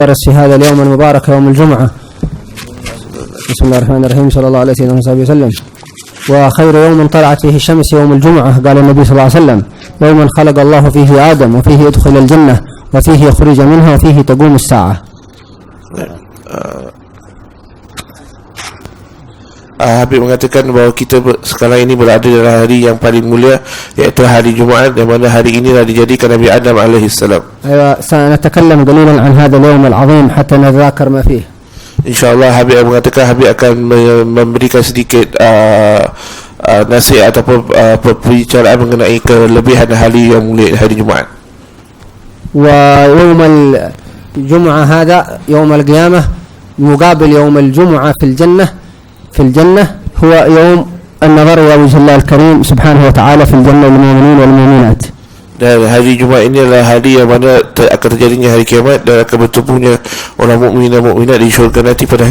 درس في هذا اليوم المبارك يوم الجمعة. بسم الله الرحمن الرحيم، صلى الله عليه وسلم. وخير يوم طلعت فيه الشمس يوم الجمعة، قال النبي صلى الله عليه وسلم: يوم خلق الله فيه آدم وفيه يدخل الجنة وفيه يخرج منها وفيه تقوم الساعة. Habib mengatakan bahawa kita sekarang ini berada dalam hari yang paling mulia, iaitu hari Jumaat, di mana hari inilah dijadikan Nabi Adam alaihissalam. أيوة، سنتكلم قليلا عن هذا اليوم العظيم حتى نتذاكر ما فيه. InsyaAllah Habib mengatakan Habib akan memberikan sedikit nasihat ataupun perbicaraan mengenai kelebihan hari yang mulia, hari Jumaat. ويوم الجمعة هذا يوم القيامة مقابل يوم الجمعة في الجنة هو يوم النظر إلى وجه الله الكريم سبحانه وتعالى في الجنة للمؤمنين والمؤمنات. Dan hari Jumaat ini adalah hari yang mana akan terjadinya hari kiamat dan akan bertemunya orang mukmin dan mukminat di syurga nanti pada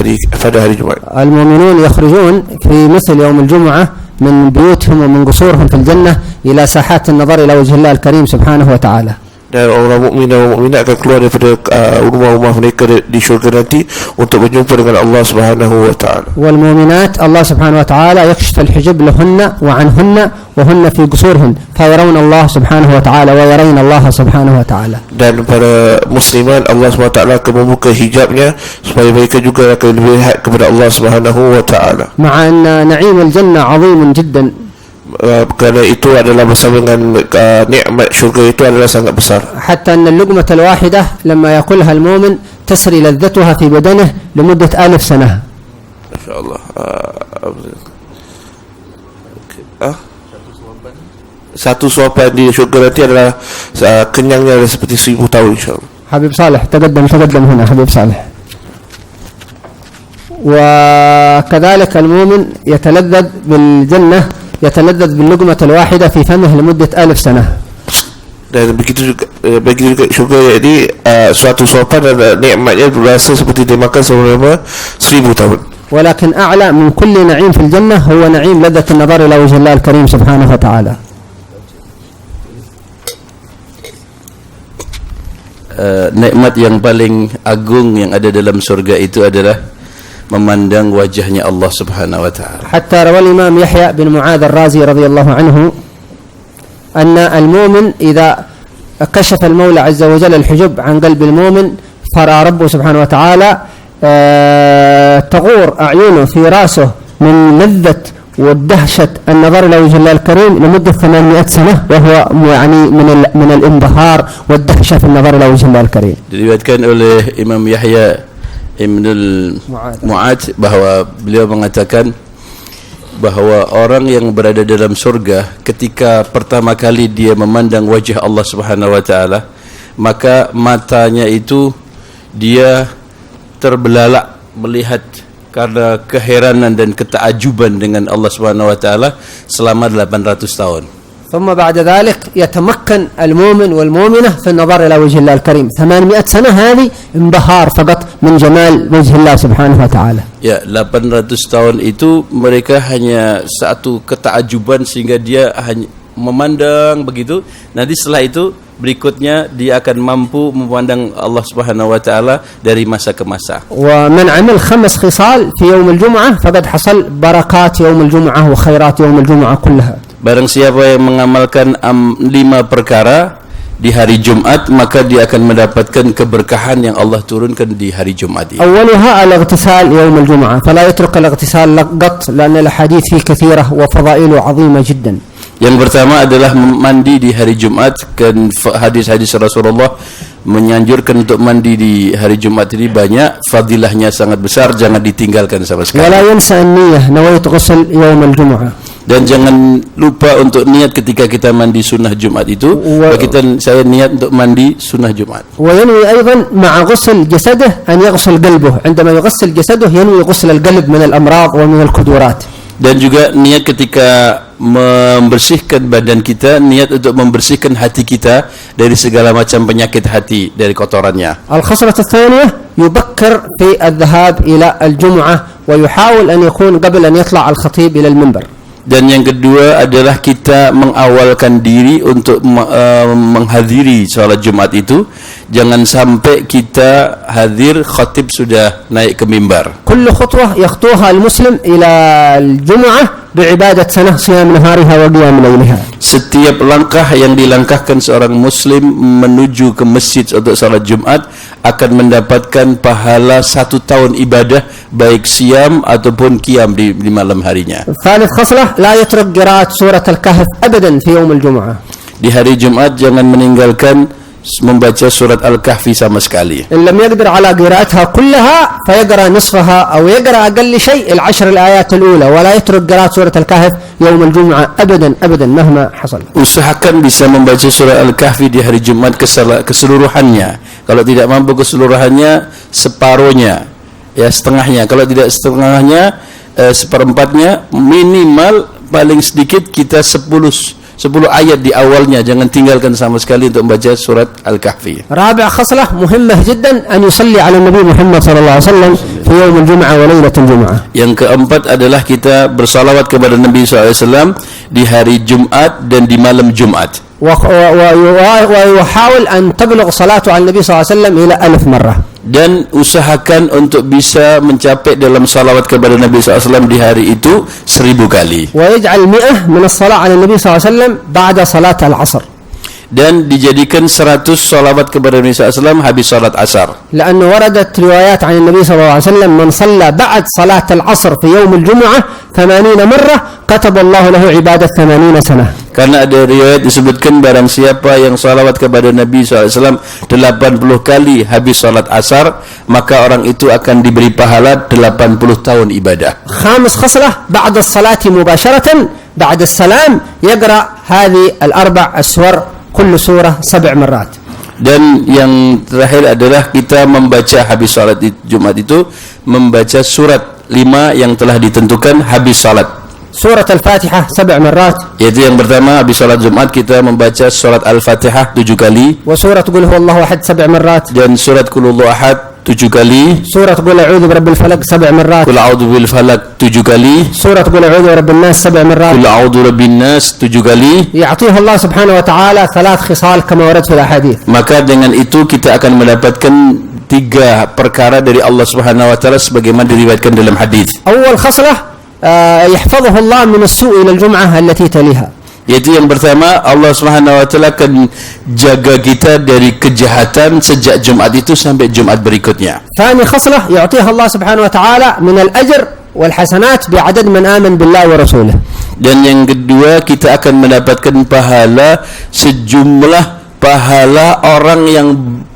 hari Jumaat. المؤمنون يخرجون في مثل يوم الجمعة من بيوتهم ومن قصورهم في الجنة إلى ساحات النظر إلى وجه الله الكريم سبحانه وتعالى. Dan orang mukmin dan mukminat akan keluar daripada rumah-rumah mereka di syurga nanti untuk berjumpa dengan Allah Subhanahu wa taala. والمؤمنات الله سبحانه وتعالى يكشف الحجب لهن وعنهن وهن في قصورهن فيرون الله سبحانه وتعالى ويرين الله سبحانه وتعالى. Dan para muslimat Allah Subhanahu wa taala akan membuka hijabnya supaya mereka juga akan melihat kepada Allah Subhanahu wa taala. مع أن نعيم الجنة عظيم جدا. Kerana itu adalah bersama dengan nikmat syurga itu adalah sangat besar. حتى أن اللقمة الواحدة لما يأكلها المؤمن تسري لذتها في بدنه لمدة 1000 سنة. InsyaAllah. Satu suapan di syurga nanti adalah kenyangnya seperti 1000 tahun insyaAllah. حبيب صالح تقدم هنا حبيب صالح. وكذلك المؤمن يتلذذ بالجنة، يتلذذ باللقمة الواحدة في فمه لمدة 1000 سنة. Dan begitu juga syurga jadi suatu suapan dan nikmatnya berasa seperti dimakan selama 1000 tahun. ولكن أعلى من كل نعيم في الجنة هو نعيم لذة النظر إلى وجه الله الكريم سبحانه وتعالى. Nikmat yang paling agung yang ada dalam surga itu adalah memandang wajahnya Allah Subhanahu wa taala. حتى روى الإمام يحيى بن معاذ الرازي رضي الله عنه أن المؤمن إذا كشف المولى عز وجل الحجب عن قلب المؤمن فرأى ربه سبحانه وتعالى تغور أعينه في رأسه من لذة والدهشة النظر إلى وجه الله الكريم لمدة 800 سنة، وهو يعني من الانبهار والدهشة في النظر إلى وجه الله الكريم. Diriwayatkan oleh Imam Yahya Ibnul Mu'ad bahawa beliau mengatakan bahawa orang yang berada dalam surga ketika pertama kali dia memandang wajah Allah Subhanahu wa taala, maka matanya itu dia terbelalak melihat karena keheranan dan ketakjuban dengan Allah Subhanahu wa taala selama 800 tahun. ثم بعد ذلك يتمكن المؤمن والمؤمنة في النظر إلى وجه الله الكريم 800 سنة، هذه انبهار فقط من جمال وجه الله سبحانه وتعالى. Ya, 800 tahun itu mereka hanya satu ketakjuban sehingga dia hanya memandang begitu. Nanti setelah itu berikutnya dia akan mampu memandang Allah Subhanahu wa taala dari masa ke masa. ومن عمل 5 خصال في يوم الجمعة فقد حصل بركات يوم الجمعة وخيرات يوم الجمعة كلها. Barang siapa yang mengamalkan 5 perkara di hari Jumat, maka dia akan mendapatkan keberkahan yang Allah turunkan di hari Jumat itu. أولها الاغتسال يوم الجمعة فلا يترك الاغتسال قط لأن الأحاديث فيه كثيرة وفضائله عظيمة جدا. Yang pertama adalah mandi di hari Jumat, kan hadis-hadis Rasulullah menyanjurkan untuk mandi di hari Jumat ini banyak, fadilahnya sangat besar, jangan ditinggalkan sama sekali. ولا ينسى النية نويت غسل يوم الجمعة. Dan jangan lupa untuk niat ketika kita mandi sunnah Jumat itu. Saya niat untuk mandi sunnah Jumat. وينوي أيضا مع غسل جسده أن يغسل قلبه. عندما يغسل جسده ينوي غسل القلب من الأمراض ومن الكدورات. Dan juga niat ketika membersihkan badan kita, niat untuk membersihkan hati kita dari segala macam penyakit hati, dari kotorannya. الخصلة الثانية يبكر في الذهاب إلى الجمعة ويحاول أن يكون قبل أن يطلع الخطيب إلى المنبر. Dan yang kedua adalah kita mengawalkan diri untuk menghadiri salat Jumat itu. Jangan sampai kita hadir khatib sudah naik ke mimbar. كل خطوة يخطوها المسلم إلى الجمعة بعبادة سنة صيام نهارها وقيام ليلها. Setiap langkah yang dilangkahkan seorang muslim menuju ke masjid untuk salat Jumat akan mendapatkan pahala 1 tahun ibadah, baik siam ataupun qiyam di malam harinya. ثالث خصلة لا يترك قراءة سورة الكهف أبدا في يوم الجمعة. Di hari Jumat jangan meninggalkan membaca surat Al-Kahfi sama sekali. إن لم يقدر على قراءتها كلها فيقرأ نصفها أو يقرأ أقل شيء 10 الآيات الأولى ولا يترك قراءة سورة الكهف يوم الجمعة أبدا أبدا مهما حصل. Usahakan bisa membaca surat Al-Kahfi di hari Jumat keseluruhannya. Kalau tidak mampu keseluruhannya, separuhnya, ya setengahnya. Kalau tidak setengahnya, seperempatnya. Minimal paling sedikit kita 10 ayat di awalnya, jangan tinggalkan sama sekali untuk membaca surat Al-Kahfi. رابع خصلة مهمة جدا أن يصلي على النبي محمد صلى الله عليه وسلم في يوم الجمعة وليلة الجمعة. Yang keempat adalah kita bersalawat kepada Nabi SAW di hari Jumat dan di malam Jumat. ويحاول أن تبلغ صلاته على النبي صلى الله عليه وسلم إلى 1000 مرة. Dan usahakan untuk bisa mencapai dalam salawat kepada Nabi SAW di hari itu 1000 kali. ويجعل 100 من الصلاة على النبي صلى الله عليه وسلم بعد صلاة العصر. Dan dijadikan 100 salawat kepada Nabi SAW habis salat asar. لأنه وردت روايات عن النبي صلى الله عليه وسلم من صلى بعد صلاة العصر في يوم الجمعة 80 مرة كتب الله له عبادة 80 سنة. Karena ada riwayat disebutkan barang siapa yang salawat kepada Nabi SAW 80 kali habis salat asar, maka orang itu akan diberi pahala 80 tahun ibadah. خامس خصلة بعد الصلاة مباشرة بعد السلام يقرأ هذه الأربع أسور كل سورة 7 مرات. Dan yang terakhir adalah kita membaca habis salat Jumat itu, membaca surat 5 yang telah ditentukan habis salat. سورة الفاتحة 7 مرات. Yaitu yang pertama, habis salat Jumat kita membaca surat Al-Fatihah 7 kali. وسورة قل هو الله أحد 7 مرات. Dan surat Qul Huwallahu Ahad 7 kali. سورة قل أعوذ برب الفلق 7 مرات. Qul A'udzu bil Falaq 7 kali. سورة قل أعوذ برب الناس 7 مرات. Qul A'udzu birabbin nas 7 kali. يعطيه الله سبحانه وتعالى 3 خصال كما ورد في الأحاديث. Maka dengan itu kita akan mendapatkan 3 perkara dari Allah Subhanahu wa taala sebagaimana diriwayatkan dalam hadis. أول خصلة يحفظه الله من السوء إلى الجمعة التي تليها. Yaitu yang pertama, Allah Subhanahu wa taala akan jaga kita dari kejahatan sejak Jumat itu sampai Jumat berikutnya. ثاني خصلة يعطيها الله سبحانه وتعالى من الأجر والحسنات بعدد من آمن بالله ورسوله. Dan yang kedua, kita akan mendapatkan pahala sejumlah pahala orang yang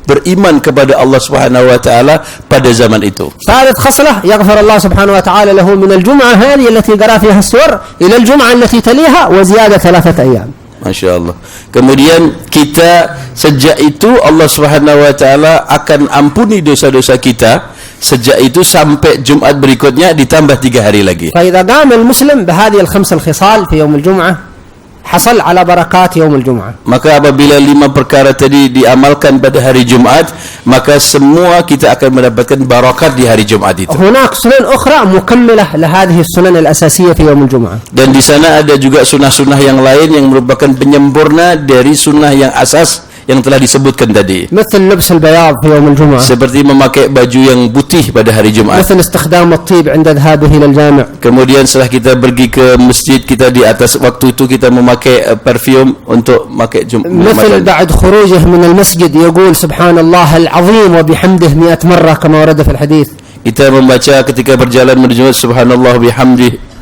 beriman kepada Allah Subhanahu wa taala pada zaman itu. ثالث خصلة يغفر الله سبحانه وتعالى له من الجمعة هذه التي قرأ فيها السور إلى الجمعة التي تليها وزيادة 3 أيام. Masya Allah. Kemudian kita sejak itu Allah Subhanahu wa taala akan ampuni dosa-dosa kita sejak itu sampai Jumat berikutnya ditambah 3 hari lagi. فإذا قام المسلم بهذه ال5 الخصال في يوم الجمعة حصل على بركات يوم الجمعة. Maka apabila 5 perkara tadi diamalkan pada hari Jumat, maka semua kita akan mendapatkan barakat di hari Jumat itu. هناك سنن أخرى مكملة لهذه السنن الأساسية في يوم الجمعة. Dan di sana ada juga sunnah-sunnah yang lain yang merupakan penyempurna dari sunnah yang asas yang telah disebutkan tadi. مثل لبس البياض في يوم الجمعة. Seperti memakai baju yang putih pada hari Jumat. مثل استخدام الطيب عند ذهابه إلى الجامع. Kemudian setelah kita pergi ke masjid, kita di atas waktu itu kita memakai parfum untuk memakai مثل بعد خروجه من المسجد يقول سبحان الله العظيم وبحمده 100 مرة كما ورد في الحديث. Kita membaca ketika berjalan menuju subhanallah bihamdi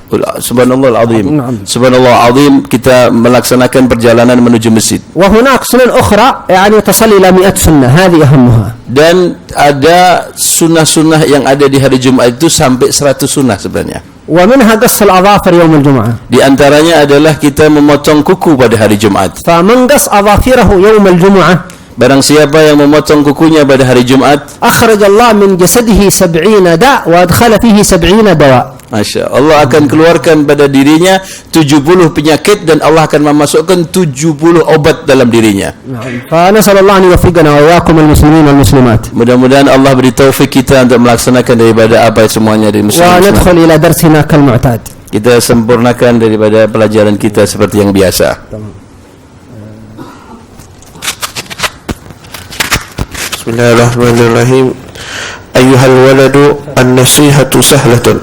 subhanallah al-azim. Subhanallah al-azim, kita melaksanakan perjalanan menuju masjid. وهناك سنن أخرى يعني تصل إلى 100 سنة هذه أهمها. Dan ada sunnah-sunnah yang ada di hari Jumat itu sampai 100 sunnah sebenarnya. ومنها قص الأظافر يوم الجمعة. Di antaranya adalah kita memotong kuku pada hari Jumat. فمن قص أظافره يوم الجمعة Barang siapa yang memotong kukunya pada hari Jumat, أخرج الله من جسده 70 داء وأدخل فيه 70 دواء. Masya Allah akan keluarkan pada dirinya 70 penyakit dan Allah akan memasukkan 70 obat dalam dirinya. فنسأل الله أن يوفقنا وإياكم المسلمين والمسلمات. Mudah-mudahan Allah beri taufik kita untuk melaksanakan daripada apa semuanya dari muslim. وندخل إلى درسنا كالمعتاد. kita sempurnakan daripada pelajaran kita seperti yang biasa. Bismillahirrahmanirrahim. Ayyuhal waladu an-nasihatu sahlatun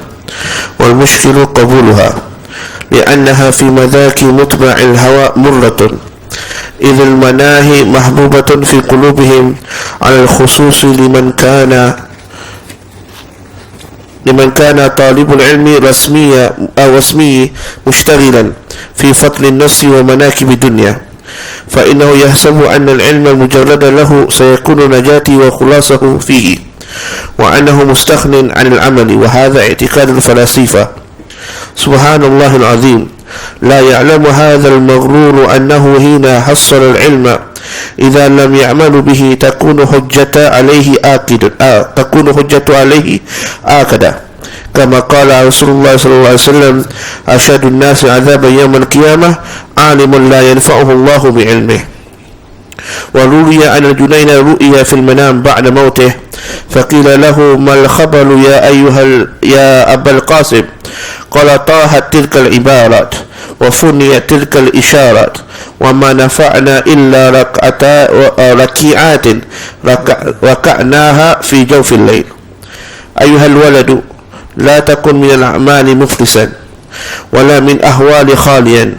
wal mushkilu qabuluha li'annaha fi madaki mutba'il hawa murratun idh al-manahi mahbubatun fi qulubihim 'ala al-khususi liman kana talibul ilmi rasmiya aw wasmi mushtaghilan fi fadli an-nafsi wa manakib ad-dunya fa innahu yahsabu anna al-ilma al-mujarrada lahu sayakunu najati wa khulasahu fihi wa annahu mustaghnin 'an al-'amali wa hadha i'tiqad al-falasifa. Subhanallahil azim. La ya'lamu hadzal maghrur annahu hina hassala al-'ilma idza lam ya'malu bihi takunu hujjatu alayhi akada kama qala Rasulullah sallallahu alaihi wasallam asyadun nasi 'adzaban yawmal qiyamah 'alimun la yanfa'uhu Allah bi'ilmihi. Wa ruwiya an al-Junayna ru'ya fil manam ba'da mautih faqila lahu mal khabaru ya Abul Qasim qala tahat tilka al-ibarat wa funiyat tilka al-isharat wa ma nafa'na illa raki'atin raka'naha fi jawfil layl. Ayyuhal waladu la takun min al-a'mali muflisan wala min ahwali khaliyan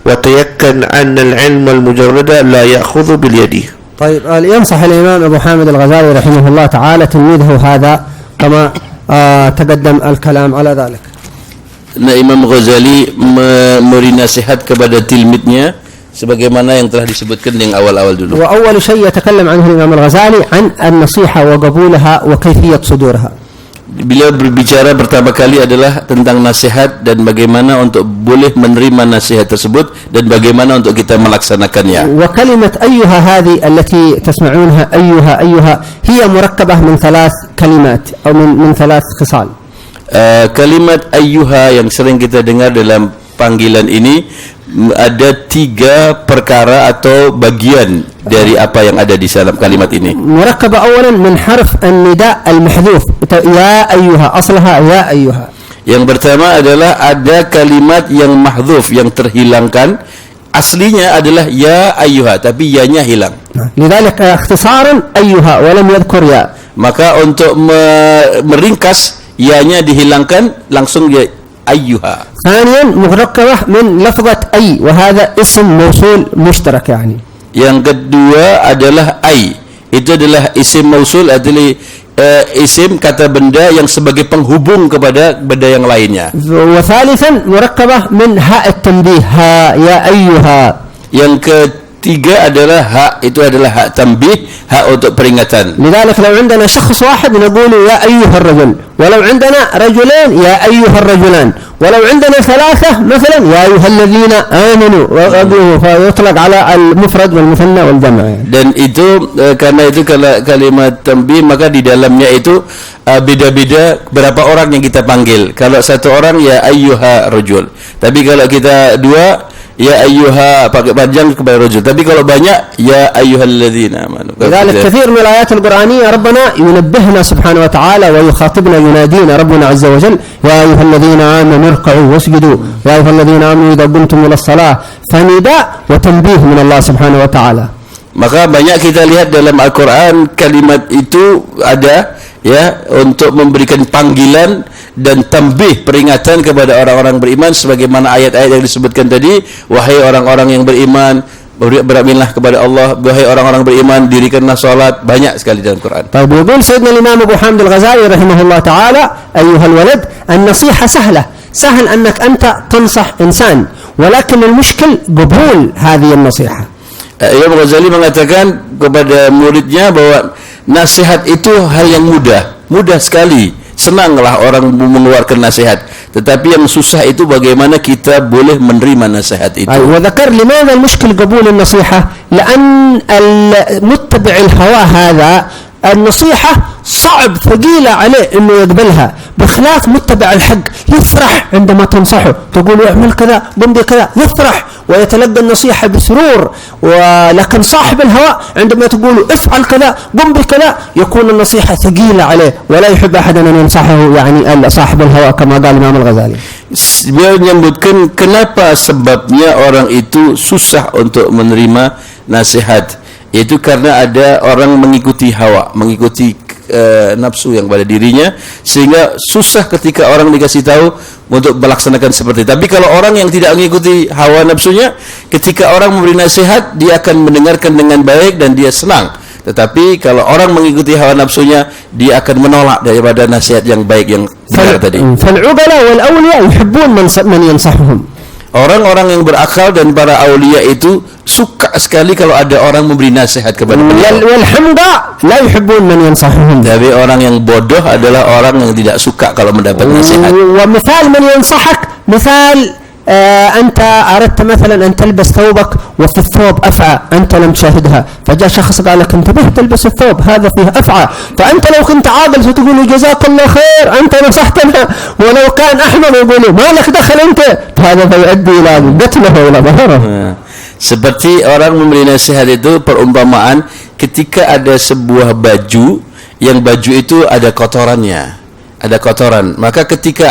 wa tayakkan anna al-'ilma al-mujarrada la ya'khudhu bil yadi. طيب ينصح الإمام أبو حامد الغزالي رحمه الله تعالى تلميذه هذا كما تقدم الكلام على ذلك. Imam Ghazali memberi nasihat kepada tilmidnya sebagaimana yang telah disebutkan yang awal-awal dulu. وأول شيء يتكلم عنه الإمام الغزالي عن النصيحة وقبولها وكيفية صدورها. Beliau berbicara pertama kali adalah tentang nasihat dan bagaimana untuk boleh menerima nasihat tersebut dan bagaimana untuk kita melaksanakannya. وكلمة أيها هذه التي تسمعونها أيها هي مركبة من 3 كلمات أو من 3 خصال. Kalimat ayyuha yang sering kita dengar dalam panggilan ini ada 3 perkara atau bagian dari apa yang ada di dalam kalimat ini. مركبة أولا من حرف النداء المحذوف يا أيها أصلها يا أيها. Yang pertama adalah ada kalimat yang mahdzuf yang terhilangkan, aslinya adalah ya ayyuha tapi ya-nya hilang. لذلك اختصارا أيها ولم يذكر يا. Maka untuk meringkas ya-nya dihilangkan langsung ya ayyuha. ثانيا مركبة من لفظة أي وهذا اسم موصول مشترك يعني. Yang kedua adalah ai. Itu adalah isim mausul, adalah isim kata benda yang sebagai penghubung kepada benda yang lainnya. وثالثا مركبة من هاء التنبيه ها يا أيها. Yang ketiga adalah ha, itu adalah hak tanbih, hak untuk peringatan. لذلك لو عندنا شخص واحد نقول يا أيها الرجل ولو عندنا رجلين يا أيها الرجلان ولو عندنا 3 مثلا يا أيها الذين آمنوا فيطلق على المفرد والمثنى والجمع. Dan itu karena itu kalau kalimat tanbih maka di dalamnya itu beda-beda berapa orang yang kita panggil. Kalau 1 orang ya ayyuha rajul. Tapi kalau kita 2 ya ayyuha pakai panjang kepada rajul. Tapi kalau banyak ya ayyuhalladzina amanu. لذلك كثير من الآيات القرآنية ربنا ينبهنا سبحانه وتعالى ويخاطبنا ينادينا ربنا عز وجل يا أيها الذين آمنوا اركعوا واسجدوا يا أيها الذين آمنوا إذا قمتم إلى الصلاة فنداء وتنبيه من الله سبحانه وتعالى. Maka banyak kita lihat dalam Al-Quran kalimat itu ada ya untuk memberikan panggilan dan tambih peringatan kepada orang-orang beriman sebagaimana ayat-ayat yang disebutkan tadi, wahai orang-orang yang beriman beraminlah kepada Allah, wahai orang-orang beriman dirikanlah salat, banyak sekali dalam Quran. طيب يقول سيدنا الإمام أبو حامد الغزالي رحمه الله تعالى أيها الولد النصيحة سهل أنك أنت تنصح إنسان ولكن المشكل قبول هذه النصيحة. Imam Ghazali mengatakan kepada muridnya bahwa nasihat itu hal yang mudah sekali, senanglah orang mengeluarkan nasihat, tetapi yang susah itu bagaimana kita boleh menerima nasihat itu. وذكر لماذا المشكل قبول النصيحة لأن المتبع الهوى هذا النصيحة صعب ثقيلة عليه إنه يقبلها، بخلاف متبع الحق يفرح عندما تنصحه، تقول اعمل كذا قم بكذا يفرح ويتلقى النصيحة بسرور. ولكن صاحب الهوى عندما تقول افعل كذا قم بكذا يكون النصيحة ثقيلة عليه ولا يحب أحد أن ينصحه، يعني صاحب الهوى كما قال الإمام الغزالي. Beliau menyebutkan kenapa sebabnya orang itu susah untuk menerima nasihat, yaitu karena ada orang mengikuti hawa, mengikuti nafsu yang pada dirinya, sehingga susah ketika orang dikasih tahu untuk melaksanakan seperti itu. Tapi kalau orang yang tidak mengikuti hawa nafsunya, ketika orang memberi nasihat dia akan mendengarkan dengan baik dan dia senang. Tetapi kalau orang mengikuti hawa nafsunya, dia akan menolak daripada nasihat yang baik yang benar tadi. فالعقلاء والأولياء يحبون من ينصحهم. Orang-orang yang berakal dan para aulia itu suka sekali kalau ada orang memberi nasihat kepada mereka. والحمقى لا يحبون من ينصحهم. Tapi orang yang bodoh adalah orang yang tidak suka kalau mendapat nasihat. ومثال من ينصحك مثال أنت أردت مثلا أن تلبس ثوبك وفي الثوب أفعى أنت لم تشاهدها، فجاء شخص قال لك انتبه تلبس الثوب هذا فيه أفعى، فأنت لو كنت عاقل ستقول جزاك الله خير أنت نصحتنا، ولو كان أحمد يقول ما لك دخل أنت، هذا فيؤدي إلى قتله وإلى ظهره. Seperti orang memberi nasihat itu perumpamaan ketika ada sebuah baju, yang baju itu ada kotorannya, ada kotoran, maka ketika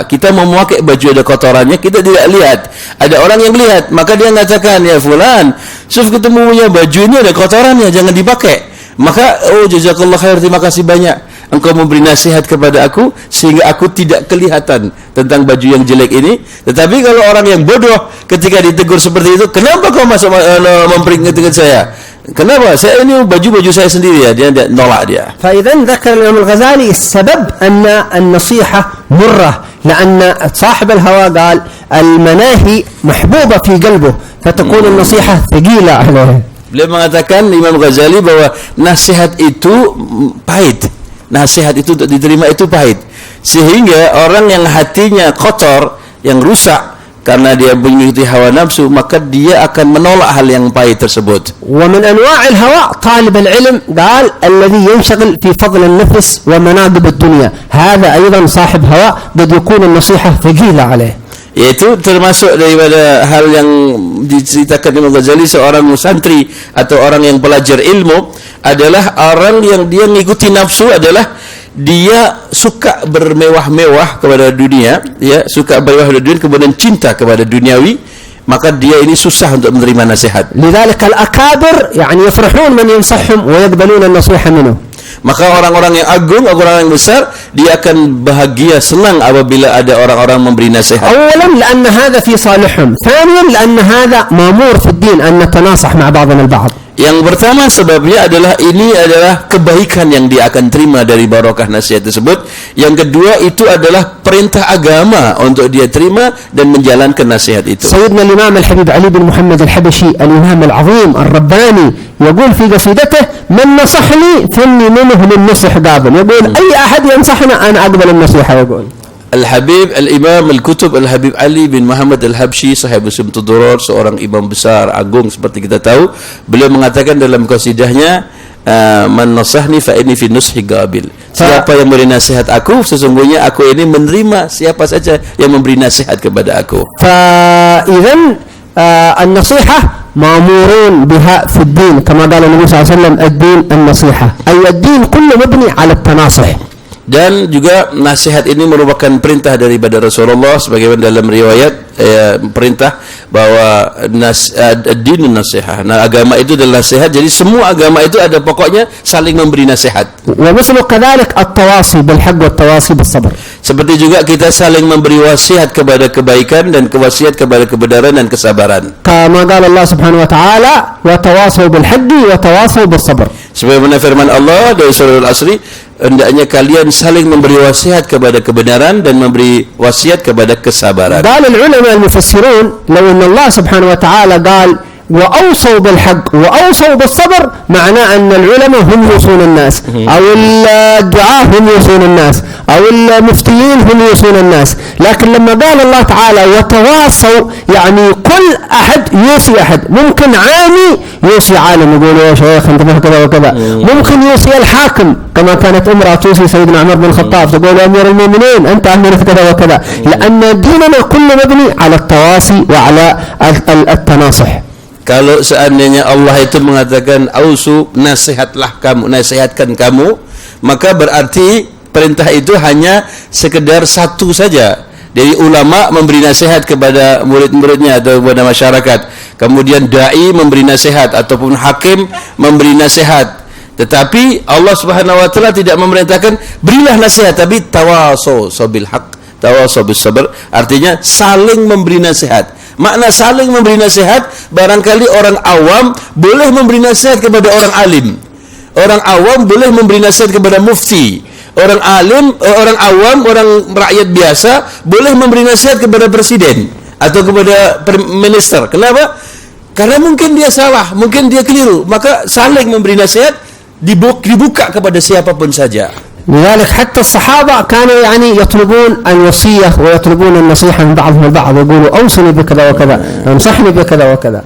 kita memakai baju ada kotorannya, kita tidak lihat, ada orang yang melihat, maka dia mengatakan, ya fulan, Syuf ketemu punya baju ini ada kotorannya, jangan dipakai. Maka jazakallah khair, terima kasih banyak, engkau memberi nasihat kepada aku sehingga aku tidak kelihatan tentang baju yang jelek ini. Tetapi kalau orang yang bodoh ketika ditegur seperti itu, kenapa kau masuk memperingatkan saya? Kenapa? Saya ini baju saya sendiri ya, dia nolak dia. فإذا ذكر الإمام الغزالي السبب أن النصيحة مرة، لأن صاحب الهوى قال المناهي محبوبة في قلبه فتكون النصيحة ثقيلة عليه. Beliau mengatakan, Imam Ghazali, bahwa nasihat itu pahit. Nasihat itu untuk diterima itu pahit. Sehingga orang yang hatinya kotor, yang rusak karena dia mengikuti hawa nafsu, maka dia akan menolak hal yang pahit tersebut. ومن أنواع الهوى طالب العلم قال الذي ينشغل في فضل النفس ومناقب الدنيا، هذا أيضا صاحب هوى قد يكون النصيحة ثقيلة عليه. Yaitu termasuk daripada hal yang diceritakan Imam Ghazali, seorang santri atau orang yang belajar ilmu adalah orang yang dia mengikuti nafsu, adalah dia suka bermewah-mewah kepada dunia, ya, suka bermewah kepada dunia, kemudian cinta kepada duniawi, maka dia ini susah untuk menerima nasihat. لذلك الأكابر يعني يفرحون من ينصحهم ويقبلون النصيحة منه. Maka orang-orang yang agung, orang-orang yang besar, dia akan bahagia, senang apabila ada orang-orang memberi nasihat. أولا لأن هذا في صالحهم، ثانيا لأن هذا مأمور في الدين أن نتناصح مع بعضنا البعض. Yang pertama sebabnya adalah ini adalah kebaikan yang dia akan terima dari barokah nasihat tersebut. Yang kedua itu adalah perintah agama untuk dia terima dan menjalankan nasihat itu. سيدنا الإمام الحبيب علي بن محمد الحبشي الإمام العظيم الرباني يقول في قصيدته من نصحني فإني منه للنصح قابل، يقول أي أحد ينصحنا أنا أقبل النصيحة. يقول Al-Habib Al-Imam Al-Kutub Al-Habib Ali bin Muhammad Al-Habsyi, sahib Simtud Duror, seorang imam besar agung seperti kita tahu, beliau mengatakan dalam qasidahnya, man nasahni fa inni fi nushi qabil. Siapa yang memberi nasihat aku, sesungguhnya aku ini menerima siapa saja yang memberi nasihat kepada aku. Fa idzan an-nasiha مأمورون بها في الدين كما قال النبي صلى الله عليه وسلم الدين النصيحة، أي الدين كله مبني على التناصح. Dan juga nasihat ini merupakan perintah daripada Rasulullah, sebagaimana dalam riwayat perintah bahwa dinun nasihat. Nah, agama itu adalah nasihat. Jadi semua agama itu ada pokoknya saling memberi nasihat. Wa mislu kadzalik at-tawasi bil haqq wa at-tawasi bis sabr. Seperti juga kita saling memberi wasiat kepada kebaikan dan wasiat kepada kebenaran dan kesabaran. Kama qala Allah Subhanahu wa taala wa tawasaw bil haqqi wa tawasaw bis sabr. Sebagaimana firman Allah dari surah Al-Asri, hendaknya kalian saling memberi wasiat kepada kebenaran dan memberi wasiat kepada kesabaran. قال العلماء المفسرون لو أن الله سبحانه وتعالى قال وأوصوا بالحق وأوصوا بالصبر معناه أن العلماء هم يوصون الناس أو الدعاة هم يوصون الناس أو المفتيين هم يوصون الناس. لكن لما قال الله تعالى وتواصوا يعني كل أحد يوصي أحد. ممكن عامي يوصي عالم يقول يا شيخ انتبه كذا وكذا. ممكن يوصي الحاكم كما كانت امرأة توصي سيدنا عمر بن الخطاب تقول يا أمير المؤمنين أنت أمير كذا وكذا. لأن ديننا كله مبني على التواصي وعلى التناصح. Kalau seandainya Allah itu mengatakan ausu, nasihatlah kamu, nasihatkan kamu, maka berarti perintah itu hanya sekedar satu saja. Dari ulama memberi nasihat kepada murid-muridnya atau kepada masyarakat. Kemudian dai memberi nasihat ataupun hakim memberi nasihat. Tetapi Allah Subhanahu wa taala tidak memerintahkan berilah nasihat, tapi tawasaw bil haq, tawasaw bis sabr, artinya saling memberi nasihat. Makna saling memberi nasihat, barangkali orang awam boleh memberi nasihat kepada orang alim. Orang awam boleh memberi nasihat kepada mufti. Orang alim, orang awam, orang rakyat biasa boleh memberi nasihat kepada presiden atau kepada minister. Kenapa? Karena mungkin dia salah, mungkin dia keliru. Maka saling memberi nasihat dibuka kepada siapapun saja. لذلك حتى الصحابة كانوا يعني يطلبون الوصية ويطلبون النصيحة من بعضهم البعض يقولوا أوصني بكذا وكذا انصحني بكذا وكذا.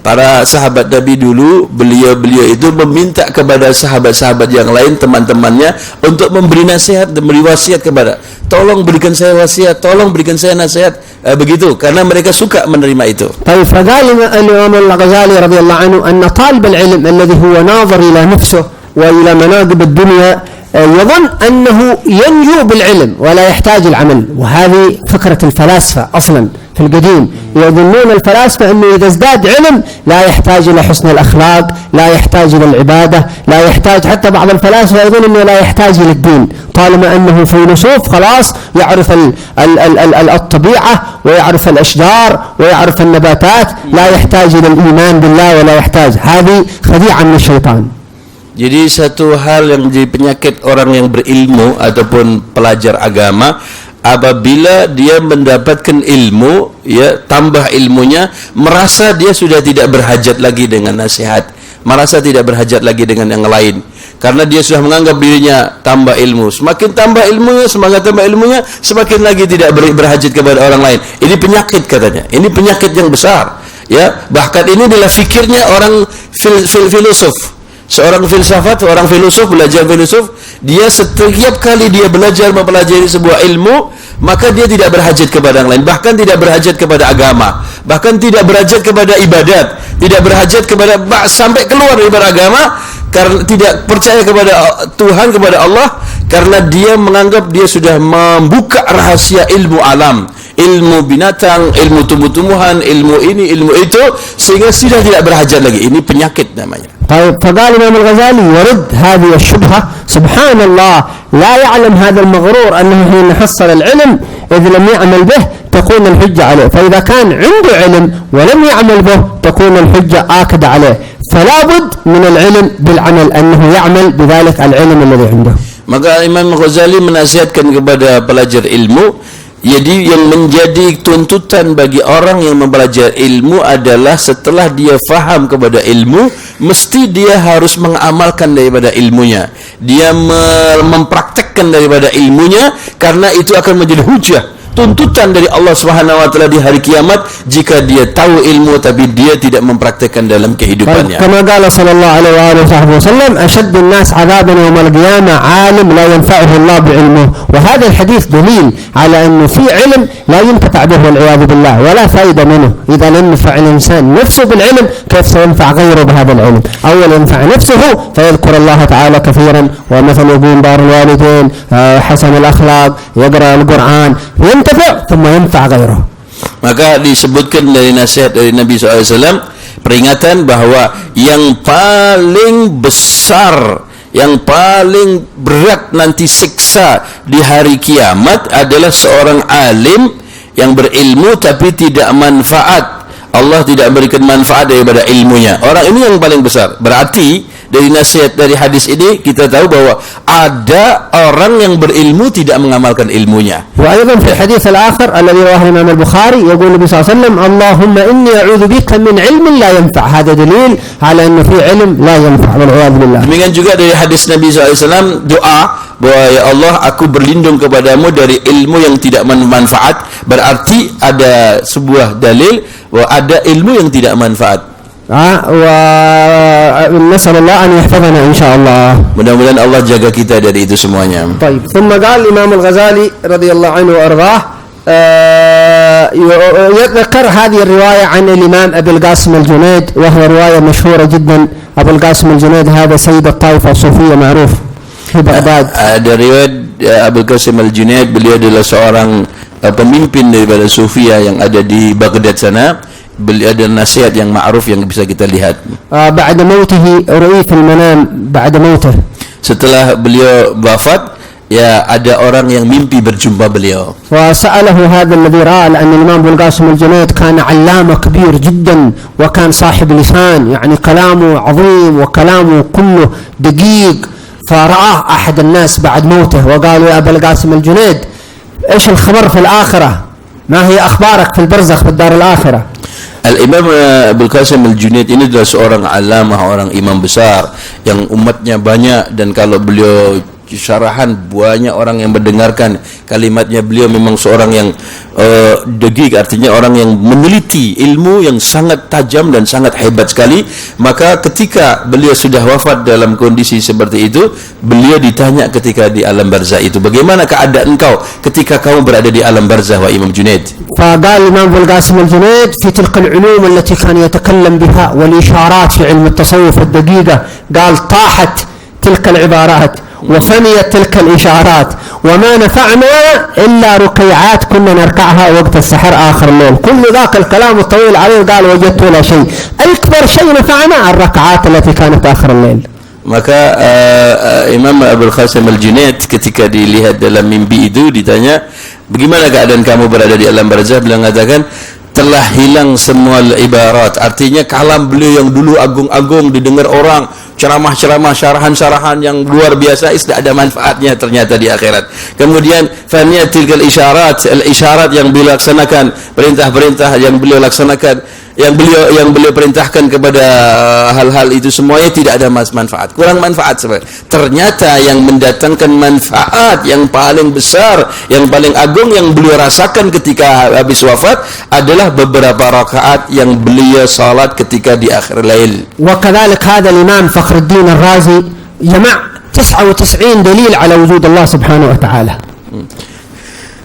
Para sahabat Nabi dulu, beliau itu meminta kepada sahabat-sahabat yang lain, teman-temannya, untuk memberi nasihat dan memberi wasiat kepada, tolong berikan saya wasiat, tolong berikan saya nasihat, begitu, karena mereka suka menerima itu. طيب فقال الإمام الغزالي رضي الله عنه أن طالب العلم الذي هو ناظر إلى نفسه وإلى مناقب الدنيا يظن أنه ينجو بالعلم ولا يحتاج العمل. وهذه فكرة الفلاسفة أصلا في القديم. يظنون الفلاسفة أنه إذا ازداد علم لا يحتاج إلى حسن الأخلاق، لا يحتاج إلى العبادة، لا يحتاج، حتى بعض الفلاسفة يظن أنه لا يحتاج إلى الدين طالما أنه فيلسوف خلاص يعرف الطبيعة ويعرف الأشجار ويعرف النباتات، لا يحتاج إلى الإيمان بالله ولا يحتاج. هذه خديعة من الشيطان. Jadi satu hal yang menjadi penyakit orang yang berilmu ataupun pelajar agama, apabila dia mendapatkan ilmu, ya, tambah ilmunya, merasa dia sudah tidak berhajat lagi dengan nasihat, merasa tidak berhajat lagi dengan yang lain, karena dia sudah menganggap dirinya tambah ilmu. Semakin tambah ilmunya, semangat tambah ilmunya, semakin lagi tidak berhajat kepada orang lain. Ini penyakit katanya. Ini penyakit yang besar. Ya, bahkan ini adalah fikirnya orang filosof. Seorang filsafat, orang filosof, belajar filosof, dia setiap kali dia belajar mempelajari sebuah ilmu, maka dia tidak berhajat kepada yang lain, bahkan tidak berhajat kepada agama, bahkan tidak berhajat kepada ibadat, tidak berhajat kepada, sampai keluar dari agama, karena tidak percaya kepada Tuhan, kepada Allah, karena dia menganggap dia sudah membuka rahasia ilmu alam, ilmu binatang, ilmu tumbuh-tumbuhan, ilmu ini, ilmu itu, sehingga sudah tidak berhajat lagi. Ini penyakit namanya. طيب فقال الإمام الغزالي يرد هذه الشبهة. سبحان الله، لا يعلم هذا المغرور أنه حين حصل العلم إذ لم يعمل به تكون الحجة عليه، فإذا كان عنده علم ولم يعمل به تكون الحجة آكد عليه. فلا بد من العلم بالعمل، أنه يعمل بذلك العلم الذي عنده. Maka Imam Ghazali menasihatkan kepada pelajar ilmu, jadi yang menjadi tuntutan bagi orang yang mempelajari ilmu adalah setelah dia faham kepada ilmu, mesti dia harus mengamalkan daripada ilmunya. Dia mempraktekkan daripada ilmunya, karena itu akan menjadi hujah, tuntutan dari Allah Subhanahu wa taala di hari kiamat jika dia tahu ilmu tapi dia tidak mempraktekkan dalam kehidupannya. Kama qala sallallahu alaihi wasallam, ashaddu an-nas 'adaban yawm al-qiyamah 'alim la yanfa'uhu Allah bi'ilmihi. Wa hadha al-hadith dalil ala anna fi 'ilm la yuntafa' bihi wal 'iyadu billah wa la fa'ida minhu. Idha lam yanfa' al-insan nafsuhu bil 'ilm, kayfa sayanfa' ghayruhu bihadha al-'ilm? Awwal yanfa' nafsuhu fayadhkur Allah ta'ala kathiran wa mathalu bar al-walidain hasan al-akhlaq yaqra al-Qur'an ثم ينفع غيره. Maka disebutkan dari nasihat dari Nabi SAW, peringatan bahwa yang paling besar, yang paling berat nanti siksa di hari kiamat adalah seorang alim yang berilmu tapi tidak manfaat Allah tidak berikan manfaat daripada ilmunya. Orang ini yang paling besar. Berarti dari nasihat dari hadis ini kita tahu bahwa ada orang yang berilmu tidak mengamalkan ilmunya. وأيضا في الحديث الآخر الذي رواه الإمام البخاري يقول النبي صلى الله عليه وسلم اللهم إني أعوذ بك من علم لا ينفع. هذا دليل على أنه في علم لا ينفع والعياذ بالله. Demikian juga dari hadis Nabi SAW doa bahwa ya Allah aku berlindung kepadamu dari ilmu yang tidak bermanfaat. Berarti ada sebuah dalil bahwa ada ilmu yang tidak manfaat. ونسأل الله أن يحفظنا إن شاء الله. Mudah-mudahan Allah jaga kita dari itu semuanya. طيب ثم قال الإمام الغزالي رضي الله عنه وأرضاه يذكر هذه الرواية عن الإمام أبي القاسم الجنيد وهو رواية مشهورة جدا. أبو القاسم الجنيد هذا سيد الطائفة الصوفية معروف في بغداد. Ada riwayat Abu Qasim al-Junaid, beliau adalah seorang pemimpin daripada Sufia yang ada di Baghdad sana. Beliau ada nasihat yang ma'ruf yang bisa kita lihat. بعد موته رؤي في المنام بعد موته. Setelah beliau wafat, ya ada orang yang mimpi berjumpa beliau. وسأله هذا الذي رأى أن الإمام أبو القاسم الجنيد كان علامة كبير جدا وكان صاحب لسان يعني كلامه عظيم وكلامه كله دقيق. فرآه أحد الناس بعد موته وقالوا يا أبا القاسم الجنيد إيش الخبر في الآخرة؟ ما هي أخبارك في البرزخ في الدار الآخرة؟ Al-Imam Abul Qasim al-Junaid ini adalah seorang alamah, orang imam besar yang umatnya banyak, dan kalau beliau syarahan banyak orang yang mendengarkan kalimatnya. Beliau memang seorang yang degik, artinya orang yang meneliti ilmu yang sangat tajam dan sangat hebat sekali. Maka ketika beliau sudah wafat dalam kondisi seperti itu, beliau ditanya ketika di alam barzah itu, bagaimana keadaan engkau ketika kamu berada di alam barzah wa Imam Junaid? فقال الإمام أبو القاسم الجنيد في تلك العلوم التي كان يتكلم بها والإشارات في علم التصوف الدقيقة، قال طاحت تلك العبارات وفنيت تلك الإشارات وما نفعنا إلا ركيعات كنا نركعها وقت السحر آخر الليل. كل ذاك الكلام الطويل عليه قال وجدت لا شيء. أكبر شيء نفعنا الركعات التي كانت آخر الليل. Maka Imam Abul Qasim al-Junaid ketika dilihat dalam mimpi itu ditanya, bagaimana keadaan kamu berada di alam barzah? Beliau mengatakan telah hilang semua ibarat, artinya kalam beliau yang dulu agung-agung didengar orang, ceramah-ceramah, syarahan-syarahan yang luar biasa, tidak ada manfaatnya ternyata di akhirat. Kemudian faniyatil isyarat, al-isyarat yang beliau laksanakan, perintah-perintah yang beliau laksanakan, yang beliau perintahkan kepada hal-hal itu semuanya tidak ada manfaat, kurang manfaat sebenarnya. Ternyata yang mendatangkan manfaat yang paling besar, yang paling agung yang beliau rasakan ketika habis wafat adalah beberapa rakaat yang beliau salat ketika di akhir lail. وكذلك هذا الإمام فخر الدين الرازي جمع 99 دليل على وجود الله سبحانه وتعالى.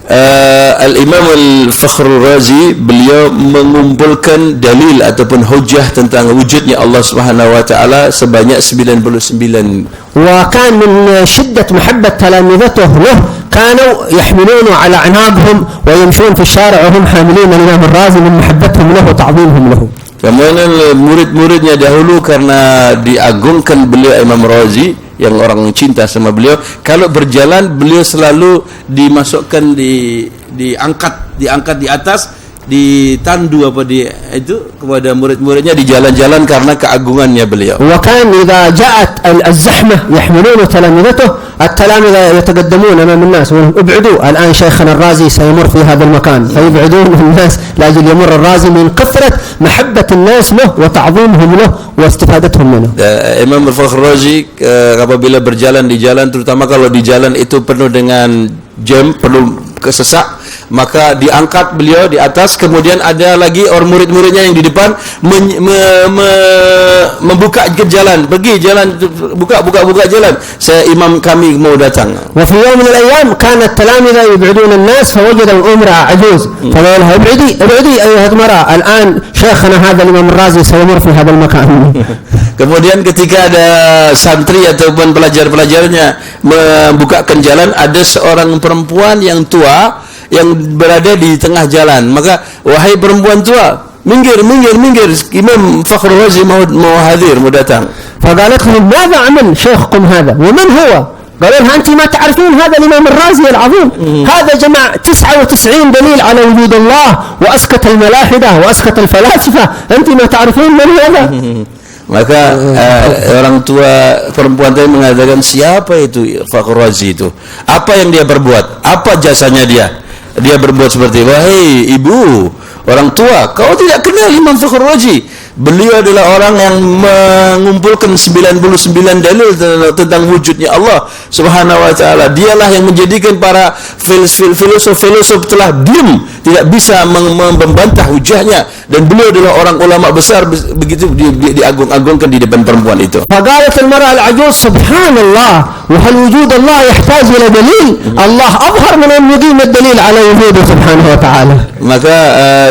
Al-Imam Al-Fakhr Razi, beliau mengumpulkan dalil ataupun hujah tentang wujudnya Allah Subhanahu wa taala sebanyak 99. وكان من شدة محبة تلامذته له كانوا يحملونه على أعناقهم ويمشون في الشارع وهم حاملين الإمام الرازي من محبتهم له وتعظيمهم له. Kemudian murid-muridnya dahulu karena diagungkan beliau Imam Razi, yang orang cinta sama beliau, kalau berjalan beliau selalu dimasukkan diangkat di atas, ditandu apa itu kepada murid-muridnya di jalan-jalan karena keagungannya beliau. وكان إذا جاءت الزحمة يحملون تلامذته، التلامذة يتقدمون أمام الناس ابعدوا الآن شيخنا الرازي سيمر في هذا المكان، فيبعدون الناس لأجل يمر الرازي من كثرة محبة الناس له وتعظيمهم له واستفادتهم منه. Imam Al-Fakhr Razi apabila berjalan di jalan, terutama kalau di jalan itu penuh dengan jam, penuh kesesak, maka diangkat beliau di atas, kemudian ada lagi orang murid-muridnya yang di depan membuka ke jalan, pergi jalan, buka jalan, saya imam kami mau datang. وفي يوم من الأيام كان التلامذة يبعدون الناس فوجد امرأة عجوز فقال لها ابعدي أيها المرأة الآن شيخنا هذا الإمام الرازي سيمر في هذا المكان. Kemudian ketika ada santri ataupun pelajar-pelajarnya membukakan jalan, ada seorang perempuan yang tua yang berada di tengah jalan, maka wahai perempuan tua, minggir, Imam Fakhr Razi mau hadir, mau datang. فقالت لهم ماذا عمل شيخكم هذا ومن هو؟ قالوا لها أنت ما تعرفين هذا الإمام الرازي العظيم هذا جمع 99 دليل على وجود الله وأسكت الملاحدة وأسكت الفلاسفة أنت ما تعرفين من هذا. Maka orang tua perempuan tadi mengatakan, siapa itu Fakhr Razi itu? Apa yang dia berbuat? Apa jasanya dia? Dia berbuat seperti, wahai ibu, orang tua, kau tidak kenal Imam Fakhr Razi. Beliau adalah orang yang mengumpulkan 99 dalil tentang wujudnya Allah Subhanahu wa taala. Dialah yang menjadikan para filosof telah diam, tidak bisa membantah hujahnya, dan beliau adalah orang ulama besar. Begitu diagung-agungkan di depan perempuan itu. فقالت المرأة العجوز سبحان الله وهل وجود الله يحتاج إلى دليل الله أظهر من أن يقيم الدليل على وجوده سبحانه وتعالى. Maka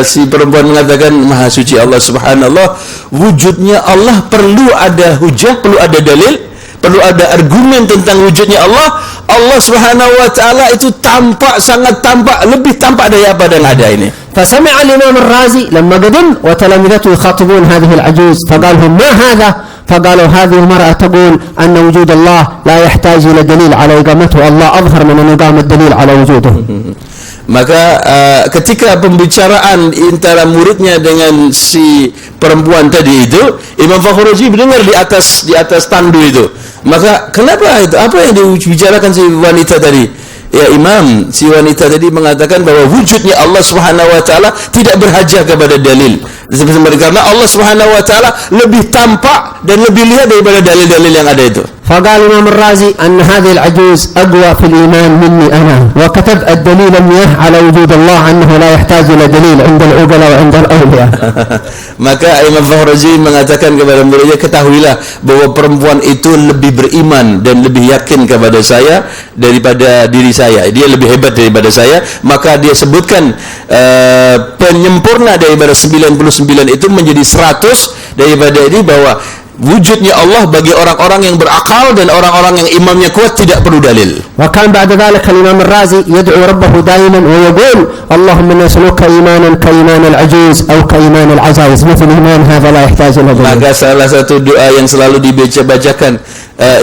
si perempuan mengatakan, maha suci Allah subhanallah, wujudnya Allah perlu ada hujah, perlu ada dalil, perlu ada argumen tentang wujudnya Allah. Allah subhanahu wa ta'ala itu tampak, sangat tampak, lebih tampak dari apa yang ada ini. فسمع الإمام الرازي لما قدم وتلامذته يخاطبون هذه العجوز فقال لهم ما هذا؟ فقالوا هذه المرأة تقول أن وجود الله لا يحتاج إلى دليل على إقامته الله أظهر من أن يقام الدليل على وجوده. Maka ketika pembicaraan antara muridnya dengan si perempuan tadi itu, Imam Fakhr Razi mendengar di atas tandu itu. Maka kenapa itu? Apa yang dibicarakan si wanita tadi? Ya Imam, si wanita tadi mengatakan bahwa wujudnya Allah Subhanahu wa taala tidak berhajat kepada dalil. Karena Allah Subhanahu wa taala lebih tampak dan lebih lihat daripada dalil-dalil yang ada itu. فقال الإمام الرازي أن هذه العجوز أقوى في الإيمان مني أنا وكتب الدليل المياه على وجود الله أنه لا يحتاج إلى دليل عند العقلاء وعند الأولياء. Maka Imam Fakhr Razi mengatakan kepada muridnya, ketahuilah bahwa perempuan itu lebih beriman dan lebih yakin kepada saya daripada diri saya. Dia lebih hebat daripada saya. Maka dia sebutkan penyempurna daripada 99 itu menjadi 100 daripada ini, bahwa wujudnya Allah bagi orang-orang yang berakal dan orang-orang yang imannya kuat tidak perlu dalil. وكان بعد ذلك الإمام الرازي يدعو ربه دائما ويقول اللهم إني أسألك إيمانا كإيمان العجوز أو كإيمان العجائز مثل إيمان هذا لا يحتاج إلى دليل. Maka salah satu doa yang selalu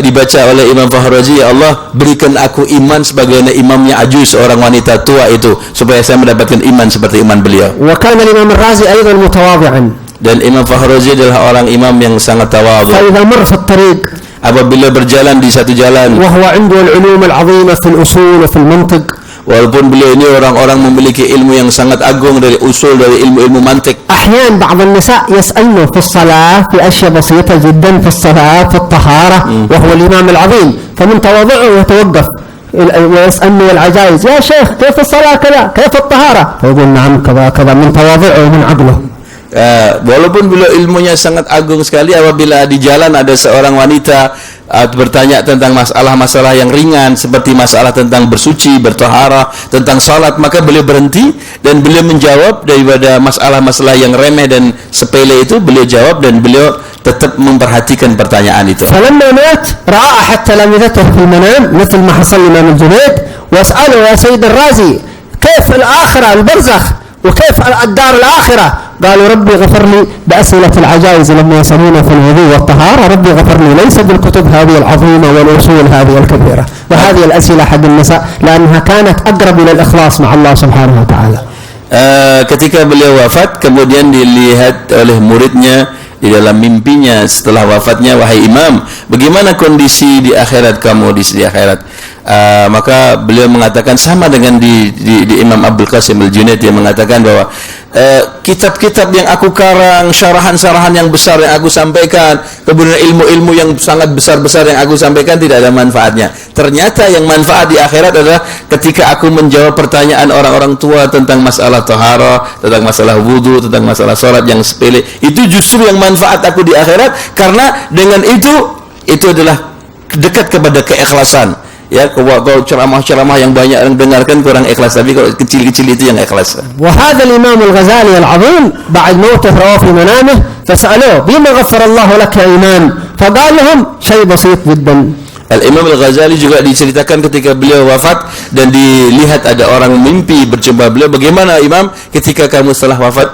dibaca oleh Imam Fakhr Razi, ya Allah berikan aku iman sebagaimana imamnya Ajuz, orang wanita tua itu, supaya saya mendapatkan iman seperti iman beliau. وكان الإمام الرازي أيضا متواضعا. Dan Imam Fakhr Razi adalah orang imam yang sangat tawadhu. فإذا مر في الطريق, apabila berjalan di satu jalan, وهو عنده العلوم العظيمة في الأصول وفي المنطق, walaupun beliau ini orang-orang memiliki ilmu yang sangat agung dari usul, dari ilmu-ilmu mantik. أحيانا بعض النساء يسألنه في الصلاة في أشياء بسيطة جدا في الصلاة في الطهارة وهو الإمام العظيم، فمن تواضعه يتوقف ويسألني العجائز يا شيخ كيف الصلاة كذا كيف الطهارة، فيقول نعم كذا كذا من تواضعه ومن عقله. Walaupun beliau ilmunya sangat agung sekali, apabila di jalan ada seorang wanita bertanya tentang masalah-masalah yang ringan seperti masalah tentang bersuci, bertaharah, tentang salat, maka beliau berhenti dan beliau menjawab. Daripada masalah-masalah yang remeh dan sepele itu beliau jawab, dan beliau tetap memperhatikan pertanyaan itu. فلما مات رأى أحد تلامذته في المنام مثل ما حصل الإمام الجنيد واسأله يا سيد الرازي كيف الآخرة البرزخ وكيف الدار الآخرة؟ قالوا ربي غفر لي بأسئلة العجائز لما يسألون في الوضوء والطهارة، ربي غفر لي ليس بالكتب هذه العظيمة والأصول هذه الكبيرة. وهذه الأسئلة حق النساء لأنها كانت أقرب إلى الإخلاص مع الله سبحانه وتعالى. Ketika beliau wafat, kemudian dilihat oleh muridnya di dalam mimpinya setelah wafatnya, wahai imam, bagaimana kondisi di akhirat kamu di akhirat? Maka beliau mengatakan sama dengan di Imam Abdul Qasim Al-Junaid, yang mengatakan bahwa kitab-kitab yang aku karang, syarahan-syarahan yang besar yang aku sampaikan, kemudian ilmu-ilmu yang sangat besar-besar yang aku sampaikan tidak ada manfaatnya. Ternyata yang manfaat di akhirat adalah ketika aku menjawab pertanyaan orang-orang tua tentang masalah taharah, tentang masalah wudu, tentang masalah salat yang sepele. Itu justru yang manfaat aku di akhirat, karena dengan itu adalah dekat kepada keikhlasan. Ya, kalau ceramah-ceramah yang banyak yang dengarkan kurang ikhlas, tapi kalau kecil-kecil itu yang ikhlas. وهذا الإمام الغزالي العظيم بعد موته رواه في منامه فسألوه بما غفر الله لك يا إمام فقال لهم شيء بسيط جدا. Al-Imam Al-Ghazali juga diceritakan ketika beliau wafat dan dilihat ada orang mimpi berjumpa beliau, bagaimana imam ketika kamu setelah wafat?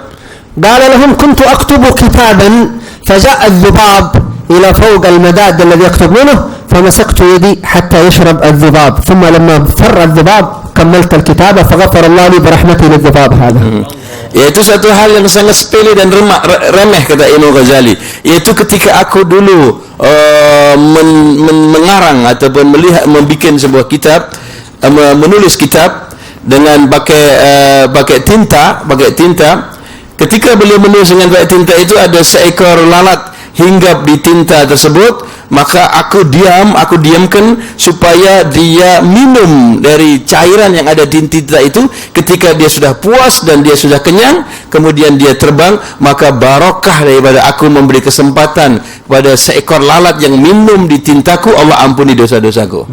قال لهم كنت أكتب كتابا فجاء الذباب إلى فوق المداد الذي يكتب منه فمسكت يدي حتى يشرب الذباب ثم لما فر الذباب كملت الكتابة فغفر الله لي برحمته للذباب هذا. Yaitu satu hal yang sangat sepele dan remeh kata Imam Ghazali, yaitu ketika aku dulu mengarang ataupun membuat sebuah kitab, menulis kitab dengan pakai tinta, ketika beliau menulis dengan pakai tinta itu ada seekor lalat hinggap di tinta tersebut, maka aku diamkan supaya dia minum dari cairan yang ada di tinta itu. Ketika dia sudah puas dan dia sudah kenyang, kemudian dia terbang, maka barokah daripada aku memberi kesempatan pada seekor lalat yang minum di tintaku, Allah ampuni dosa-dosaku.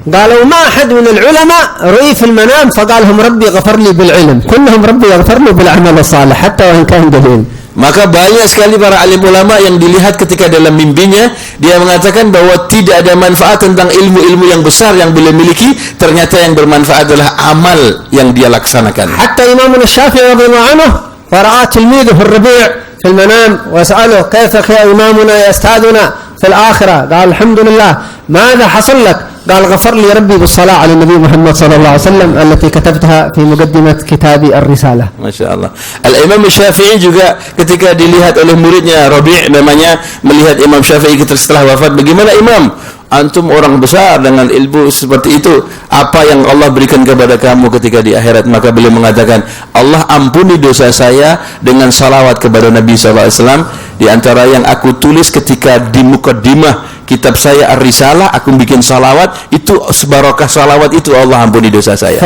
قالوا ما أحد من العلماء رؤي في المنام فقال هم ربي غفر لي بالعلم كلهم ربي يغفر لي بالعمل الصالح حتى وإن كان جهيل. Maka banyak sekali para alim ulama yang dilihat ketika dalam mimpinya, dia mengatakan bahwa tidak ada manfaat tentang ilmu-ilmu yang besar yang beliau miliki, ternyata yang bermanfaat adalah amal yang dia laksanakan. Hatta Imam Syafi'i radhiyallahu anhu fara'a tilmidhu fi ar-rabi' في المنام وسأله كيفك يا إمامنا يا أستاذنا في الآخرة قال الحمد لله ماذا حصل لك قال غفر لي ربي بالصلاة على النبي محمد صلى الله عليه وسلم التي كتبتها في مقدمة كتابي الرسالة. Masya Allah. Al-Imam Syafi'i juga ketika dilihat oleh muridnya Rabi' namanya, melihat Imam Syafi'i setelah wafat, bagaimana Imam? Antum orang besar dengan ilmu seperti itu, apa yang Allah berikan kepada kamu ketika di akhirat? Maka beliau mengatakan, Allah ampuni dosa saya dengan salawat kepada Nabi SAW. Di antara yang aku tulis ketika di mukaddimah kitab saya Ar-Risalah, aku bikin salawat, itu sebarokah salawat itu Allah ampuni dosa saya.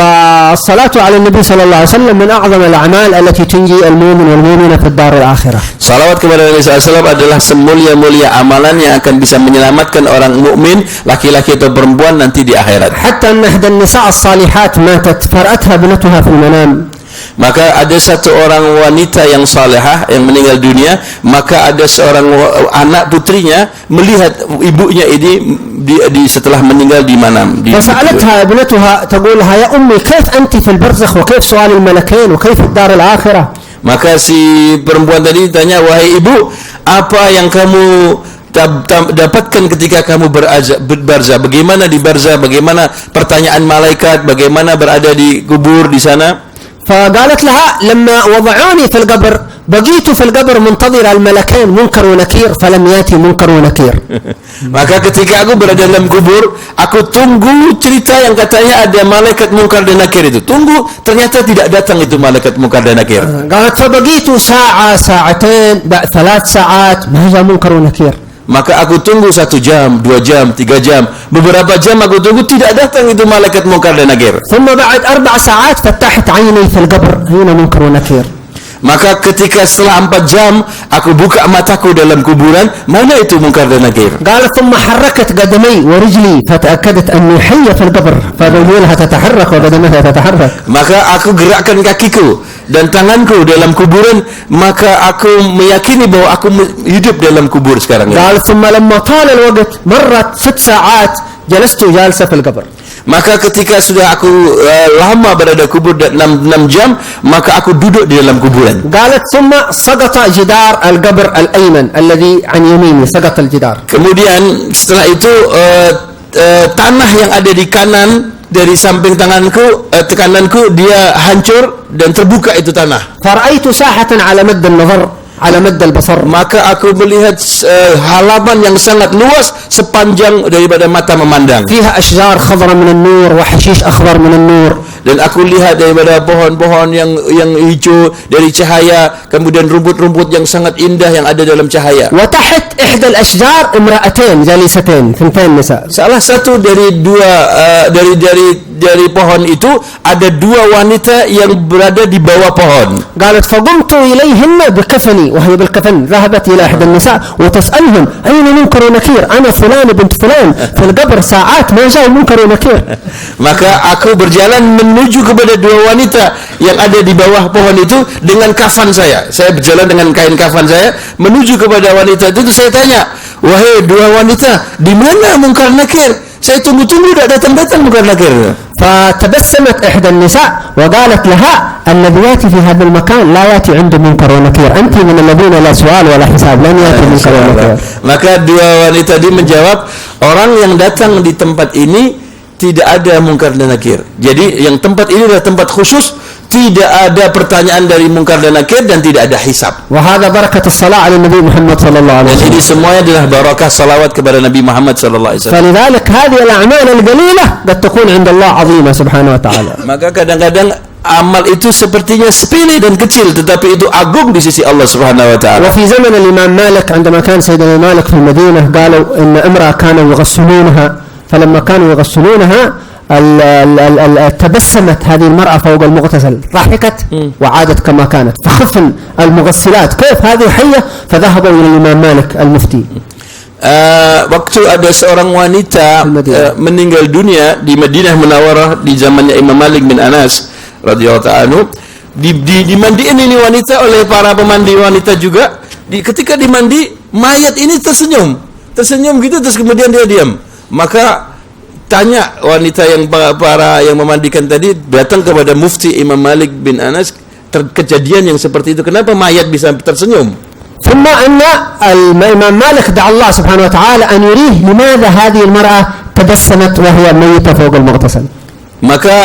Salatu ala Nabi sallallahu alaihi wasallam min a'zam al-a'mal allati tunji al-mu'min wal mu'minah fi ad-dar al-akhirah. Salawat kepada Nabi sallallahu alaihi wasallam adalah semulia-mulia amalan yang akan bisa menyelamatkan orang mukmin, laki-laki atau perempuan nanti di akhirat. Hatta nahda an-nisa' as-salihat matat far'atha binatuha fil manam. Maka ada satu orang wanita yang salehah yang meninggal dunia, maka ada seorang anak putrinya melihat ibunya ini setelah meninggal di manam. Fasalatha ibnatuha taqulha ya ummi kayf anti fil barzakh wa kayf su'al al malakain wa kayf ad-dar al akhirah. Maka si perempuan tadi tanya, wahai ibu, apa yang kamu dapatkan ketika kamu berbarzah? Bagaimana di barzah? Bagaimana pertanyaan malaikat? Bagaimana berada di kubur di sana? فقالت لها لما وضعوني في القبر بقيت في القبر منتظر الملكين منكر ونكير فلم ياتي منكر ونكير. Maka ketika aku berada dalam kubur, aku tunggu cerita yang katanya ada malaikat munkar dan nakir itu. Tunggu, ternyata tidak datang itu malaikat munkar dan nakir. قالت فبقيت ساعة ساعتين 3 ساعات ما جاء منكر ونكير. Maka aku tunggu 1 jam, 2 jam, 3 jam, beberapa jam aku tunggu, tidak datang itu malaikat munkar dan nakir. ثم بعد 4 ساعات فتحت عيني في القبر هنا منكر ونكير. Maka ketika setelah 4 jam aku buka mataku dalam kuburan, mana itu munkar dan nakir. قالت ثم حركت قدمي ورجلي فتأكدت أني حية في القبر فرجلها تتحرك وقدمها تتحرك. Maka aku gerakkan kakiku dan tanganku dalam kuburan, maka aku meyakini bahwa aku hidup dalam kubur sekarang. قال ثم لما طال الوقت مرت 6 ساعات جلست جالسة في القبر. Maka ketika sudah aku lama berada kubur 6 jam, maka aku duduk di dalam kuburan. قالت ثم سقط جدار القبر الأيمن الذي عن يميني سقط الجدار. Kemudian setelah itu tanah yang ada di kanan dari samping kananku dia hancur dan terbuka itu tanah. فرأيت ساحة على مد النظر على مد البصر. Maka aku melihat halaman yang sangat luas sepanjang daripada mata memandang. فيها أشجار خضراء من النور وحشيش أخضر من النور. Dan aku lihat daripada pohon-pohon yang hijau dari cahaya, kemudian rumput-rumput yang sangat indah yang ada dalam cahaya. وتحت إحدى الأشجار امرأتين جالستين ثنتين نساء. Salah satu dari pohon itu ada 2 wanita yang berada di bawah pohon. قالت فقمت إليهن بكفني وهي بالكفن ذهبت إلى إحدى النساء وتسألهم أين منكر ونكير أنا فلان بنت فلان في القبر ساعات ما جاء منكر ونكير. Maka aku berjalan menuju kepada 2 wanita yang ada di bawah pohon itu dengan kafan saya. Saya berjalan dengan kain kafan saya menuju kepada wanita itu. Saya tanya, wahai 2 wanita, di mana munkar nakir? Saya tunggu-tunggu tidak datang-datang munkar nakir. فتبسمت إحدى النساء وقالت لها الذي يأتي في هذا المكان لا يأتي عنده منكر ونكير، أنت من الذين لا سؤال ولا حساب، لن يأتي منكر ونكير. Maka dua wanita tadi menjawab, orang yang datang di tempat ini tidak ada munkar dan nakir. Jadi yang tempat ini adalah tempat khusus, tidak ada pertanyaan dari munkar dan nakir dan tidak ada hisab. وهذا بركة الصلاة على النبي محمد صلى الله عليه Dan وسلم. ini semuanya adalah barakah salawat kepada Nabi Muhammad sallallahu alaihi wasallam. فلذلك هذه الأعمال القليلة قد تكون عند الله عظيمة سبحانه وتعالى. Maka kadang-kadang amal itu sepertinya sepele dan kecil, tetapi itu agung di sisi Allah Subhanahu wa taala. وفي زمن الإمام مالك عندما كان سيدنا مالك في المدينة قالوا إن امرأة كانوا يغسلونها، فلما كانوا يغسلونها تبسمت هذه المرأة فوق المغتسل، ضحكت وعادت كما كانت، فخف المغسلات كيف هذه حية، فذهبوا إلى الإمام مالك المفتي. Waktu ada seorang wanita meninggal dunia di Madinah Munawwarah di zamannya Imam Malik bin Anas radhiyallahu ta'ala anhu, dimandiin ini wanita oleh para pemandi wanita juga. Ketika dimandi, mayat ini tersenyum gitu, terus kemudian dia diam. Maka tanya wanita yang para yang memandikan tadi, datang kepada mufti Imam Malik bin Anas, kejadian yang seperti itu, kenapa mayat bisa tersenyum? ثم أن الإمام مالك دعا الله سبحانه وتعالى أن يريه لماذا هذه المرأة تبسمت وهي ميتة فوق المغتسل. Maka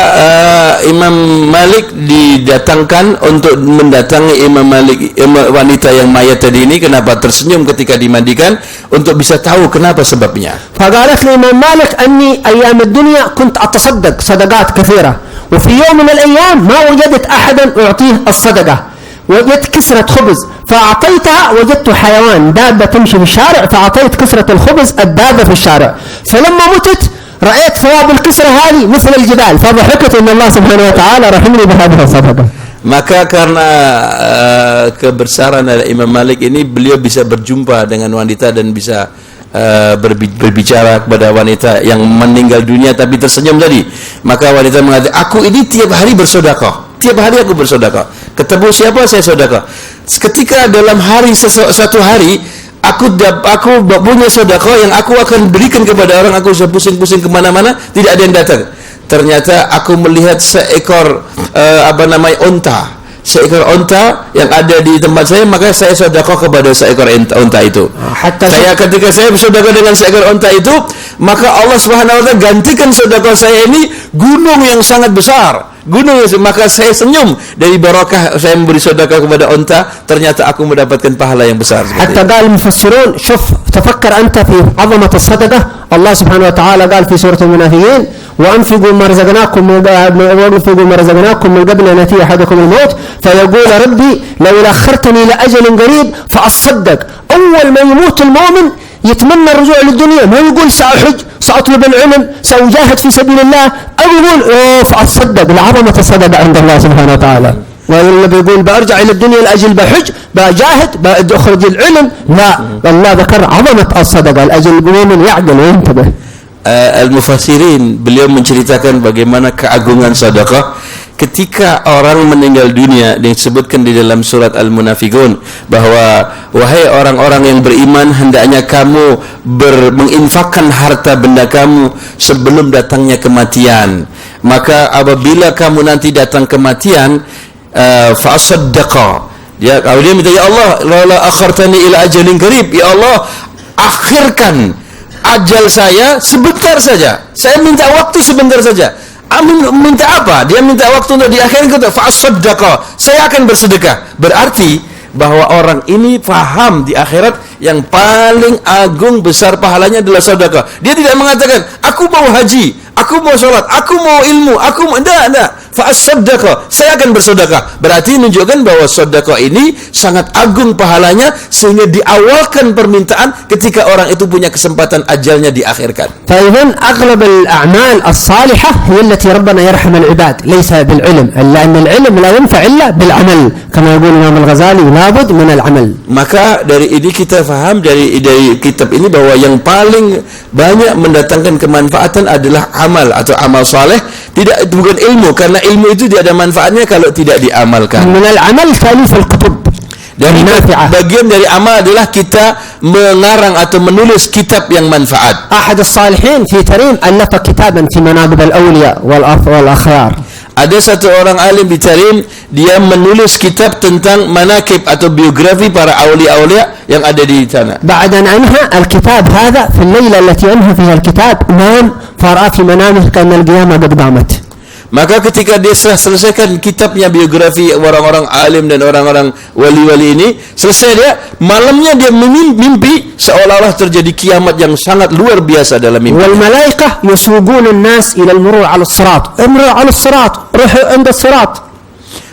Imam Malik didatangkan untuk mendatangi Imam Malik, wanita yang mayat tadi ini kenapa tersenyum ketika dimandikan, untuk bisa tahu kenapa sebabnya. فقالت لي إمام مالك أني أيام الدنيا كنت أتصدق صدقات كثيرة، وفي يوم من الأيام ما وجدت أحدا أعطيه الصدقة، وجدت كسرة خبز فأعطيتها، وجدت حيوان دابة تمشي في الشارع فأعطيت كسرة الخبز الدابة في الشارع، فلما متت رأيت ثواب الكسرة هذه مثل الجبال، فضحكت إن الله سبحانه وتعالى رحمني بهذه الصدقة. Maka karena kebesaran dari Imam Malik ini, beliau bisa berjumpa dengan wanita dan bisa berbicara kepada wanita yang meninggal dunia tapi tersenyum tadi. Maka wanita mengatakan, aku ini tiap hari bersedekah. Tiap hari aku bersedekah. Ketemu siapa saya sedekah. Ketika dalam hari satu hari aku punya sedekah yang aku akan berikan kepada orang, aku sudah pusing-pusing kemana-mana, tidak ada yang datang. Ternyata aku melihat seekor unta. Seekor unta yang ada di tempat saya, maka saya sedekah kepada seekor unta itu. Ketika saya bersedekah dengan seekor unta itu, maka Allah Subhanahu wa taala gantikan sedekah saya ini gunung yang sangat besar. Maka saya senyum dari barakah saya memberi sedekah kepada unta, ternyata aku mendapatkan pahala yang besar. حتى قال المفسرون شوف تفكر أنت في عظمة الصدقة، الله سبحانه وتعالى قال في سورة المنافقين وأنفقوا ما رزقناكم من قبل أن يأتي أحدكم الموت فيقول ربي لولا أخرتني لأجل قريب فأصدق. أول ما يموت المؤمن يتمنى الرجوع للدنيا، ما يقول سأحج، سأطلب العلم، سأجاهد في سبيل الله، أو يقول فأصدق. لعظمة الصدقة عند الله سبحانه وتعالى. ولا بيقول برجع إلى الدنيا لأجل بحج، بجاهد، بأخرج العلم، لا، الله ذكر عظمة الصدقة لأجل المؤمن يعقل وينتبه. Al-Mufassirin beliau menceritakan bagaimana keagungan sedekah ketika orang meninggal dunia. Disebutkan di dalam surat Al-Munafiqun bahwa wahai orang-orang yang beriman, hendaknya kamu menginfakkan harta benda kamu sebelum datangnya kematian. Maka apabila kamu nanti datang kematian, fa'asaddaqa, dia minta, ya Allah, la akhartani ila ajalin qarib, ya Allah, akhirkan ajal saya sebentar saja. Saya minta waktu sebentar saja. Amin, minta apa? Dia minta waktu untuk diakhirkan. Fa'asaddaqa, saya akan bersedekah. Berarti bahwa orang ini faham di akhirat yang paling agung besar pahalanya adalah sedekah. Dia tidak mengatakan aku mau haji, aku mau sholat, aku mau ilmu, aku mau enggak. Fa'asaddaqa, saya akan bersedekah. Berarti menunjukkan bahwa sedekah ini sangat agung pahalanya, sehingga diawalkan permintaan ketika orang itu punya kesempatan ajalnya diakhirkan. فإذن أغلب الأعمال الصالحة هي التي ربنا يرحم العباد ليس بالعلم، لأن العلم لا ينفع إلا بالعمل كما يقول الإمام الغزالي لابد من العمل. Maka dari ini kita faham dari kitab ini bahwa yang paling banyak mendatangkan kemanfaatan adalah amal atau amal saleh, tidak, bukan ilmu, karena ilmu itu tidak ada manfaatnya kalau tidak diamalkan. من العمل تأليف الكتب. Dan bagian dari amal adalah kita mengarang atau menulis kitab yang manfaat. أحد الصالحين في تريم ألف كتابا في مناقب الأولياء والأخيار. Ada satu orang alim di Tarim, dia menulis kitab tentang manakib atau biografi para awliya-awliya yang ada di sana. بعد أن أنهى الكتاب هذا في الليلة التي أنهى فيها الكتاب نام فرأى في منامه كأن القيامة قد قامت. Maka ketika dia selesaikan kitabnya biografi orang-orang alim dan orang-orang wali-wali ini, selesai dia, malamnya dia mimpi seolah-olah terjadi kiamat yang sangat luar biasa dalam mimpi. والملائكة يسوقون الناس إلى المرور على الصراط. امروا على الصراط، روحوا عند الصراط.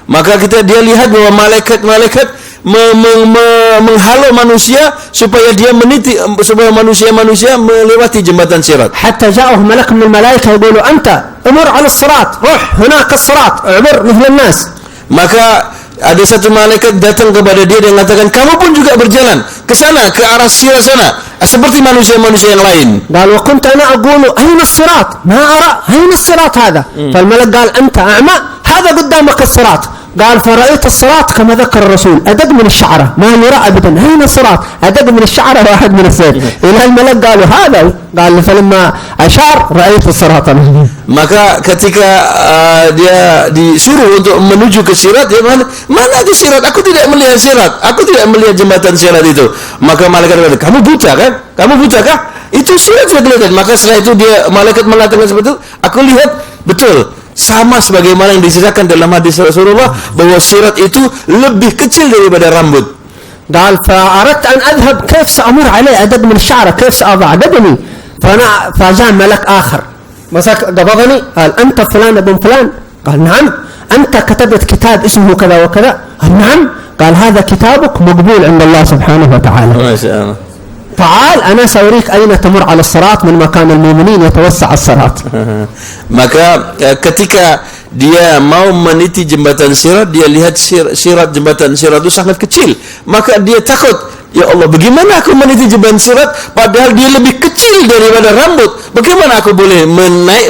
Maka dia lihat bahwa malaikat-malaikat menghalau manusia supaya dia supaya manusia melewati jembatan sirat. حتى جاءه ملك من الملائكة يقول أنت امر على الصراط، روح هناك الصراط، اعبر مثل الناس. Maka ada satu malaikat datang kepada dia dan mengatakan, kamu pun juga berjalan ke sana, ke arah sirat sana, seperti manusia-manusia yang lain. قال وكنت أنا أقول أين الصراط؟ ما أرى أين الصراط هذا؟ فالملك قال أنت أعمى، هذا قدامك الصراط. قال فرأيت الصراط كما ذكر الرسول، أدق من الشعرة، ما يرى أبدا، أين الصراط؟ أدق من الشعرة واحد من السيف. إلى الملك قالوا هذا، قال فلما أشار رأيت الصراط. Maka ketika dia disuruh untuk menuju ke sirat, dia mana itu sirat? Aku tidak melihat sirat, aku tidak melihat jembatan sirat itu. Maka malaikat berkata, kamu buta kan? Kamu buta kah? Itu sirat saya kelihatan. Maka setelah itu malaikat mengatakan seperti itu, aku lihat betul. Sama sebagaimana yang diceritakan dalam hadis Rasulullah bahwa sirat itu lebih kecil daripada rambut. قال فأردت أن أذهب كيف سأمر عليه أدق من الشعرة كيف سأضع دقني فجاء ملك آخر مسك قبضني قال أنت فلان ابن فلان قال نعم أنت كتبت كتاب اسمه كذا وكذا قال نعم قال هذا كتابك مقبول عند الله سبحانه وتعالى ما شاء الله تعال أنا سأريك أين تمر على الصراط من مكان المؤمنين يتوسع الصراط. Maka ketika dia mau meniti jembatan sirat, dia lihat sirat jembatan sirat itu sangat kecil. Maka dia takut, ya Allah, bagaimana aku meniti jembatan sirat padahal dia lebih kecil daripada rambut? Bagaimana aku boleh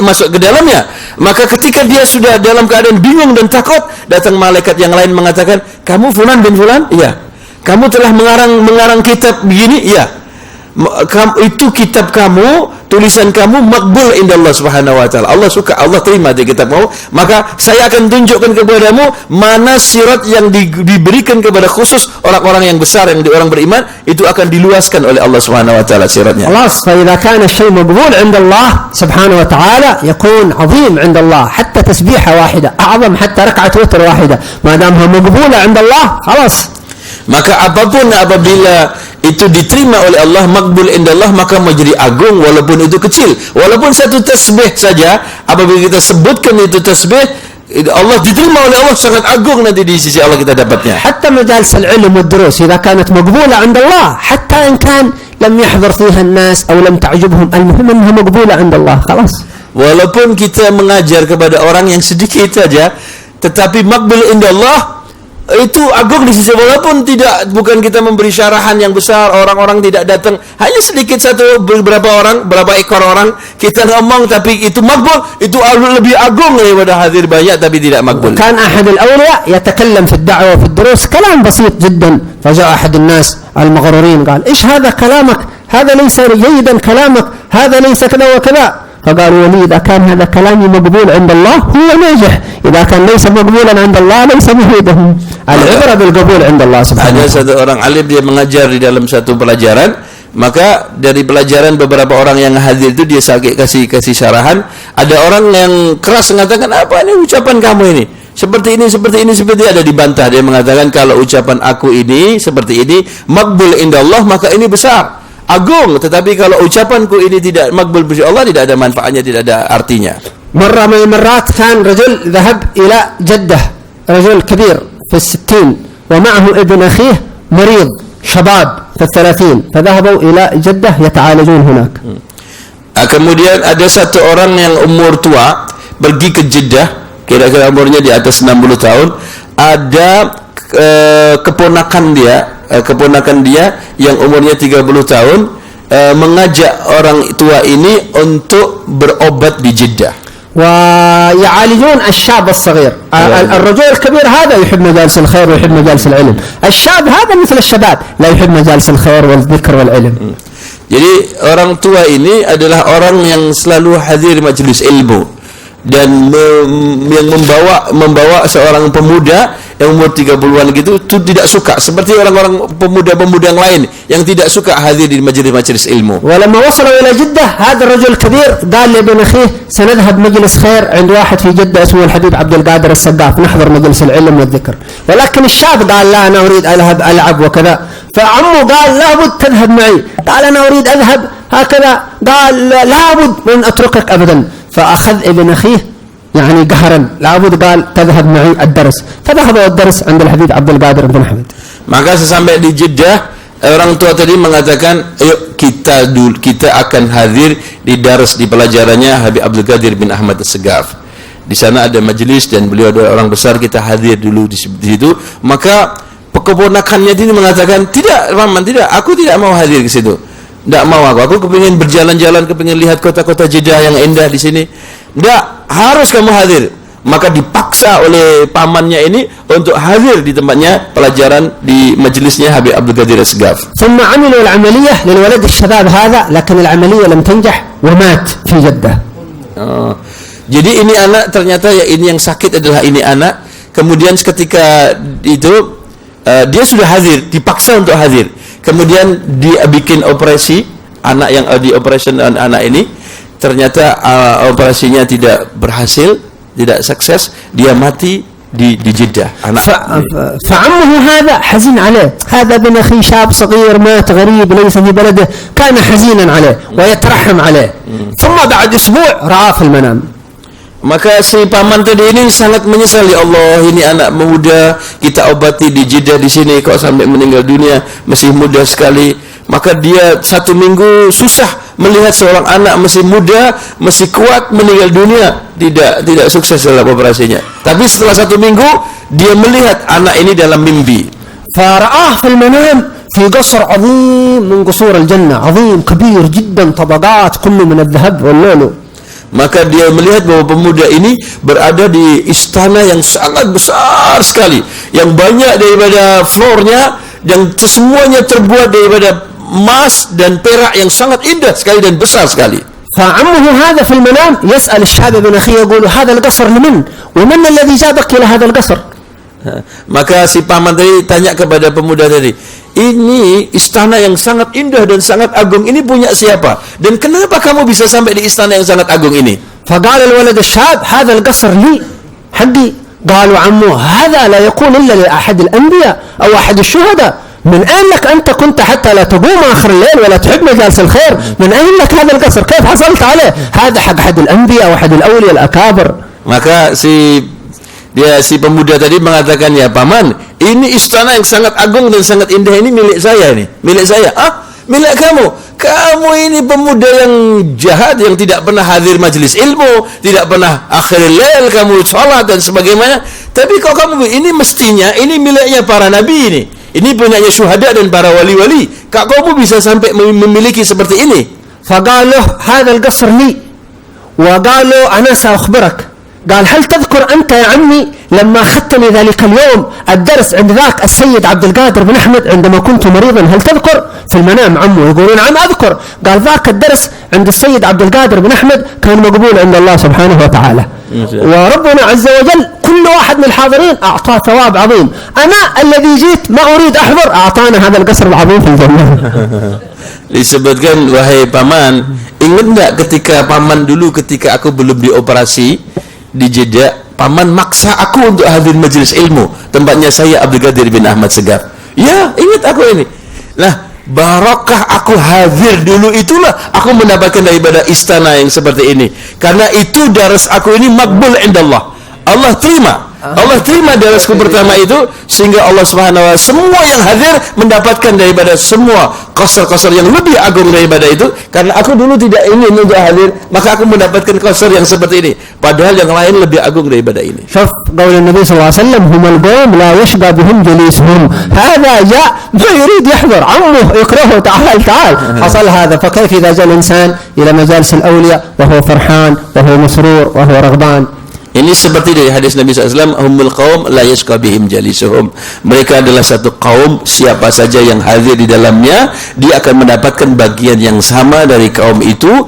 masuk ke dalamnya? Maka ketika dia sudah dalam keadaan bingung dan takut, datang malaikat yang lain mengatakan, kamu fulan bin fulan? Iya. Kamu telah mengarang kitab begini? Iya. Itu kitab kamu, tulisan kamu makbul inda Allah subhanahu wa ta'ala. Allah suka, Allah terima di kitabmu. Maka saya akan tunjukkan kepadamu mana sirat yang diberikan kepada khusus orang-orang yang besar, yang orang beriman, itu akan diluaskan oleh Allah subhanahu wa ta'ala siratnya. خلاص فإذا كان الشيء مقبول عند الله سبحانه وتعالى يكون عظيم عند الله، حتى تسبيحة واحدة أعظم حتى ركعة وتر واحدة ما دامها مقبولة عند الله خلاص. Maka apapun apabila itu diterima oleh Allah, makbul indallah, maka menjadi agung walaupun itu kecil. Walaupun satu tasbih saja, apabila kita sebutkan itu tasbih, Allah diterima oleh Allah, sangat agung nanti di sisi Allah kita dapatnya. حتى مجالس العلم والدروس إذا كانت مقبولة عند الله حتى إن كان لم يحضر فيها الناس أو لم تعجبهم، المهم أنها مقبولة عند الله خلاص. Walaupun kita mengajar kepada orang yang sedikit saja, tetapi makbul indallah itu agung di sisi, walaupun bukan kita memberi syarahan yang besar, orang-orang tidak datang, hanya sedikit beberapa orang, berapa ekor orang kita ngomong, tapi itu makbul, itu lebih agung daripada hadir banyak tapi tidak makbul. كان أحد الأولياء يتكلم في الدعوة وفي الدروس كلام بسيط جدا، فجاء أحد الناس المغرورين قال إيش هذا كلامك؟ هذا ليس جيدا كلامك، هذا ليس كذا وكذا. فقالوا ولي إذا كان هذا كلامي مقبول عند الله هو ناجح، إذا كان ليس مقبولا عند الله ليس مفيدا. العبرة بالقبول عند الله سبحانه. Ada satu orang alim, dia mengajar di dalam satu pelajaran, maka dari pelajaran beberapa orang yang hadir itu dia kasih syarahan. Ada orang yang keras mengatakan, apa ini ucapan kamu ini? Seperti ini, ada dibantah. Dia mengatakan, kalau ucapan aku ini seperti ini makbul inda Allah, maka ini besar, agung. Tetapi kalau ucapanku ini tidak makbul insya Allah, tidak ada manfaatnya, tidak ada artinya. مرة من المرات كان رجل ذهب إلى جدة، رجل كبير في 60 ومعه ابن أخيه مريض شباب في 30، فذهبوا إلى جدة يتعالجون هناك. Kemudian ada satu orang yang umur tua pergi ke Jeddah, kira-kira umurnya di atas 60 tahun. Ada keponakan dia yang umurnya 30 tahun mengajak orang tua ini untuk berobat di Jeddah. ويعالجون الشاب الصغير. الرجل الكبير هذا يحب مجالس الخير ويحب مجالس العلم. الشاب هذا مثل الشباب لا يحب مجالس الخير والذكر والعلم. Jadi orang tua ini adalah orang yang selalu hadir majelis ilmu dan yang membawa seorang pemuda yang umur 30-an gitu itu tidak suka, seperti orang-orang pemuda-pemuda yang lain yang tidak suka hadir di majelis-majelis ilmu. ولما وصلوا إلى جدة هذا الرجل الكبير قال لابن أخيه سنذهب مجلس خير عند واحد في جدة اسمه الحبيب عبد القادر السقاف نحضر مجلس العلم والذكر. ولكن الشاب قال لا أنا أريد أذهب ألعب وكذا. فعمه قال لابد تذهب معي. قال أنا أريد أذهب هكذا. قال لابد من أتركك أبدا. فأخذ ابن أخيه يعني قهرا لابد قال تذهب معي الدرس. فذهبوا الدرس عند الحبيب عبد القادر بن حميد. Maka sesampai di Jeddah orang tua tadi mengatakan, ayo kita akan hadir di daras, di pelajarannya Habib Abdul Qadir bin Ahmad As-Segaf. Di sana ada majelis dan beliau adalah orang besar, kita hadir dulu di situ. Maka keponakannya ini mengatakan, tidak paman, tidak, aku tidak mau hadir ke situ. Tidak mau aku kepingin berjalan-jalan, kepingin lihat kota-kota Jeddah yang indah di sini. Tidak, harus kamu hadir. Maka dipaksa oleh pamannya ini untuk hadir di tempatnya pelajaran di majelisnya Habib Abdul Qadir As-Segaf. ثم عملوا العملية للولد الشباب هذا لكن العملية لم تنجح ومات في جدة. Jadi ini anak ternyata ya ini yang sakit adalah ini anak. Kemudian ketika itu dia sudah hadir, dipaksa untuk hadir. Kemudian dia bikin operasi anak yang dioperasi anak ini ternyata operasinya tidak berhasil, tidak sukses, dia mati di Jeddah. فعمه هذا حزين عليه. هذا ابن أخي شاب صغير مات غريب ليس في بلده. كان حزينا عليه ويترحم عليه. ثم بعد أسبوع رأى في المنام. Maka si paman tadi ini sangat menyesal, ya Allah, ini anak muda kita obati di Jeddah di sini kok sampai meninggal dunia, masih muda sekali. Maka dia 1 minggu susah melihat seorang anak masih muda, masih kuat meninggal dunia, tidak sukses dalam operasinya. Tapi setelah 1 minggu dia melihat anak ini dalam mimpi. فرآه في المنام في قصر عظيم من قصور الجنة، عظيم كبير جدا طبقات كله من الذهب واللؤلؤ. Maka dia melihat bahwa pemuda ini berada di istana yang sangat besar sekali, yang banyak daripada floornya, yang semuanya terbuat daripada emas dan perak yang sangat indah sekali dan besar sekali. فعمه هذا في المنام يسأل الشاب بن أخيه يقول هذا القصر لمن ومن الذي جابك إلى هذا القصر. Maka si paman tadi tanya kepada pemuda tadi, ini istana yang sangat indah dan sangat agung ini punya siapa? Dan kenapa kamu bisa sampai di istana yang sangat agung ini? فقال الولد الشاب هذا القصر لي حقي. قالوا عمو هذا لا يكون إلا لأحد الأنبياء أو أحد الشهداء. من أين لك أنت كنت حتى لا تقوم آخر الليل ولا تحب مجالس الخير؟ من أين لك هذا القصر؟ كيف حصلت عليه؟ هذا حق أحد الأنبياء وأحد الأولياء الأكابر. Maka si pemuda tadi mengatakan, ya paman, ini istana yang sangat agung dan sangat indah ini milik saya ini, milik saya. Milik kamu? Kamu ini pemuda yang jahat yang tidak pernah hadir majelis ilmu, tidak pernah akhirul lail kamu salat dan sebagainya. Tapi kok kamu ini mestinya ini miliknya para nabi ini. Ini punyanya syuhada dan para wali-wali. Kak kamu bisa sampai memiliki seperti ini? فقال له هذا القصر لي وقال له أنا سأخبرك. قال هل تذكر أنت يا عمي لما أخذتني ذلك اليوم الدرس عند ذاك السيد عبد القادر بن أحمد عندما كنت مريضا؟ هل تذكر؟ في المنام عمه يقولون نعم أذكر. قال ذاك الدرس عند السيد عبد القادر بن أحمد كان مقبول عند الله سبحانه وتعالى، وربنا عز وجل كل واحد من الحاضرين أعطاه ثواب عظيم. أنا الذي جيت ما أريد أحضر أعطانا هذا القصر العظيم في الجنة. Disebutkan, wahai paman, ingat enggak ketika paman dulu ketika aku belum dioperasi di Jeddah, paman maksa aku untuk hadir majelis ilmu tempatnya saya Abdul Qadir bin Ahmad Segaf. Ya, ingat aku ini. Nah, barakah aku hadir dulu itulah aku mendapatkan daripada istana yang seperti ini. Karena itu daras aku ini makbul indallah. Allah terima. Allah terima dari rukun pertama itu, sehingga Allah Subhanahu wa taala semua yang hadir mendapatkan daripada semua qasar-qasar yang lebih agung daripada itu. Karena aku dulu tidak ingin untuk hadir, maka aku mendapatkan qasar yang seperti ini, padahal yang lain lebih agung daripada ini. شوف قول النبي صلى الله عليه وسلم هم القوم لا يشبع بهم جليسهم. هذا جاء ما يريد يحضر، عمه يكرهه تعال حصل هذا. فكيف إذا جاء الإنسان إلى مجالس الأولياء وهو فرحان وهو مسرور وهو رغبان. Ini seperti dari hadis Nabi SAW, humul qaum la yashqa bihim jalisuhum. Mereka adalah satu kaum, siapa saja yang hadir di dalamnya, dia akan mendapatkan bagian yang sama dari kaum itu.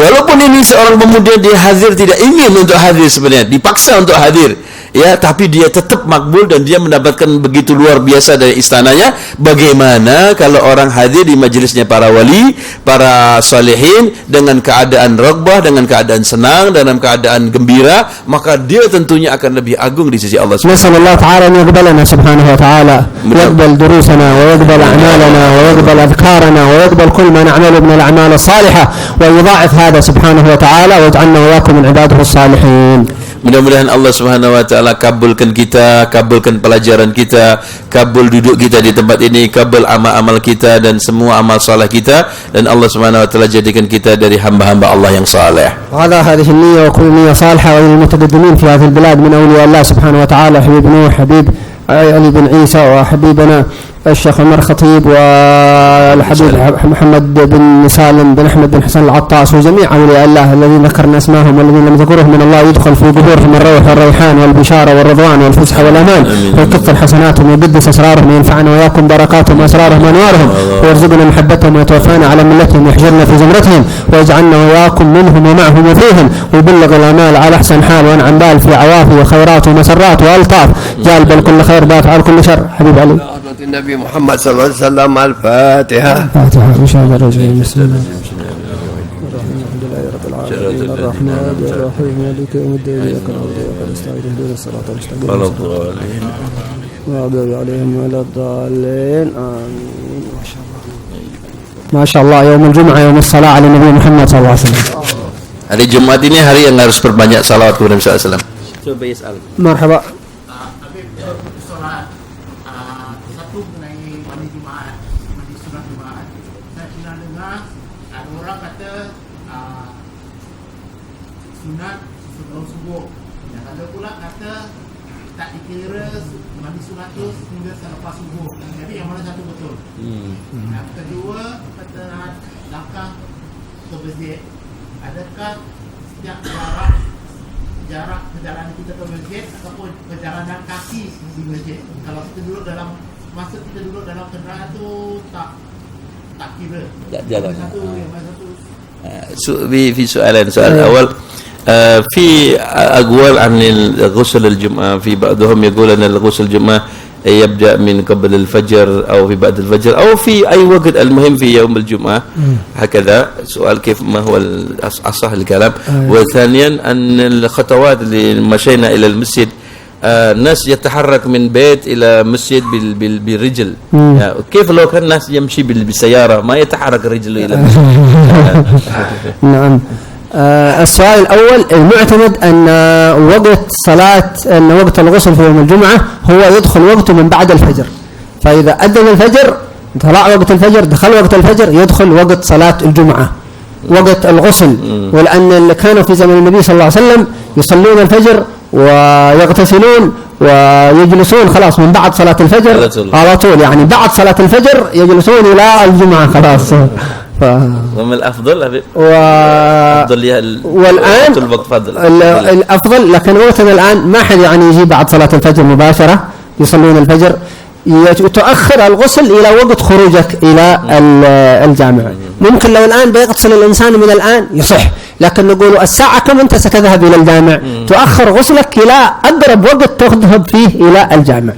Walaupun ini seorang pemuda, dia hadir tidak ingin untuk hadir sebenarnya, dipaksa untuk hadir, ya, tapi dia tetap makbul dan dia mendapatkan begitu luar biasa dari istananya. Bagaimana kalau orang hadir di majelisnya para wali, para salihin dengan keadaan raghbah, dengan keadaan senang, dalam keadaan gembira, maka dia tentunya akan lebih agung di sisi Allah Subhanahu wa taala. Nasallallahu ta'ala an yaqbalana subhanahu wa ta'ala, yaqbal durusana wa yaqbal a'malana wa yaqbal adhkarana wa yaqbal kull ma na'malu min al-a'mal as-salihah wa yudha'if hadha subhanahu wa ta'ala wa yaj'alna wa iyyakum min ibadihi as-salihin. Mudah-mudahan Allah Subhanahu wa taala kabulkan kita, kabulkan pelajaran kita, kabul duduk kita di tempat ini, kabul amal-amal kita dan semua amal saleh kita, dan Allah Subhanahu wa taala jadikan kita dari hamba-hamba Allah yang saleh. وهذا هذه النية وكل نية صالحة وللمتقدمين في هذه البلاد من أولياء الله سبحانه وتعالى، حبيب نوح، حبيب علي بن عيسى، وحبيبنا الشيخ عمر خطيب، والحبيب محمد بن سالم بن أحمد بن حسن العطاس، وجميع أولياء الله الذين ذكرنا اسمائهم والذين لم ذكرهم من الله يدخل في قبورهم الروح والريحان والبشارة والرضوان والفسحة والأمان، ويكثر حسناتهم ويقدس أسرارهم وينفعنا وإياكم بركاتهم وأسرارهم وأنوارهم، ويرزقنا محبتهم ويتوفانا على ملتهم ويحشرنا في زمرتهم ويجعلنا وإياكم منهم ومعهم وفيهم، ويبلغ الآمال على أحسن حال وأنعم بال في عوافي وخيرات ومسرات وألطاف، جالب كل خير دافع عن كل شر. حبيب علي النبي محمد صلى الله عليه وسلم. الفاتحة. الفاتحة. إن شاء الله الرجيم. بسم الله الحمد لله رب العالمين الرحمن الرحيم مالك يوم الدين إياك نعبد وإياك نستعين اهدنا الصراط المستقيم غير المغضوب عليهم ولا الضالين آمين. ما شاء الله يوم الجمعة يوم الصلاة على النبي محمد صلى الله عليه وسلم. Hari Jumat ini hari yang harus berbanyak salawat kepada Nabi sallallahu alaihi wasallam. Coba Isal. مرحبا. Sunat sebelum subuh. Yang ada pula kata tak dikira mandi sunat tu hingga selepas subuh. Jadi yang mana satu betul? Yang kedua, kata langkah ke masjid. Adakah setiap jarak perjalanan kita ke masjid ataupun perjalanan kaki di masjid? Kalau kita duduk dalam masa kita duduk dalam kenderaan tu tak kira. Tak jalan. Yang mana satu? في سؤالين. سؤال الأول في أقوال عن الغسل الجمعة، في بعضهم يقول أن الغسل الجمعة يبدأ من قبل الفجر أو في بعد الفجر أو في أي وقت، المهم في يوم الجمعة هكذا. سؤال كيف ما هو الأصح الكلام. وثانيا أن الخطوات اللي مشينا إلى المسجد، الناس يتحرك من بيت إلى مسجد بالرجل، كيف لو كان الناس يمشي بالسيارة ما يتحرك رجله إلى المسجد؟ نعم. السؤال الأول، المعتمد أن وقت الغسل في يوم الجمعة هو يدخل وقته من بعد الفجر، فإذا أذن الفجر طلع وقت الفجر، دخل وقت الفجر، يدخل وقت صلاة الجمعة، وقت الغسل. ولأن اللي كانوا في زمن النبي صلى الله عليه وسلم يصلون الفجر ويغتسلون ويجلسون خلاص من بعد صلاة الفجر على طول، يعني بعد صلاة الفجر يجلسون إلى الجمعة خلاص. وما الأفضل؟ والآن الأفضل، لكن وقتنا الآن ما حد يعني يجي بعد صلاة الفجر مباشرة يصلون الفجر، تؤخر الغسل إلى وقت خروجك إلى الجامع. ممكن لو الآن بيغتسل الإنسان من الآن يصح، لكن نقول الساعة كم أنت ستذهب إلى الجامع، تؤخر غسلك إلى أقرب وقت تذهب فيه إلى الجامع.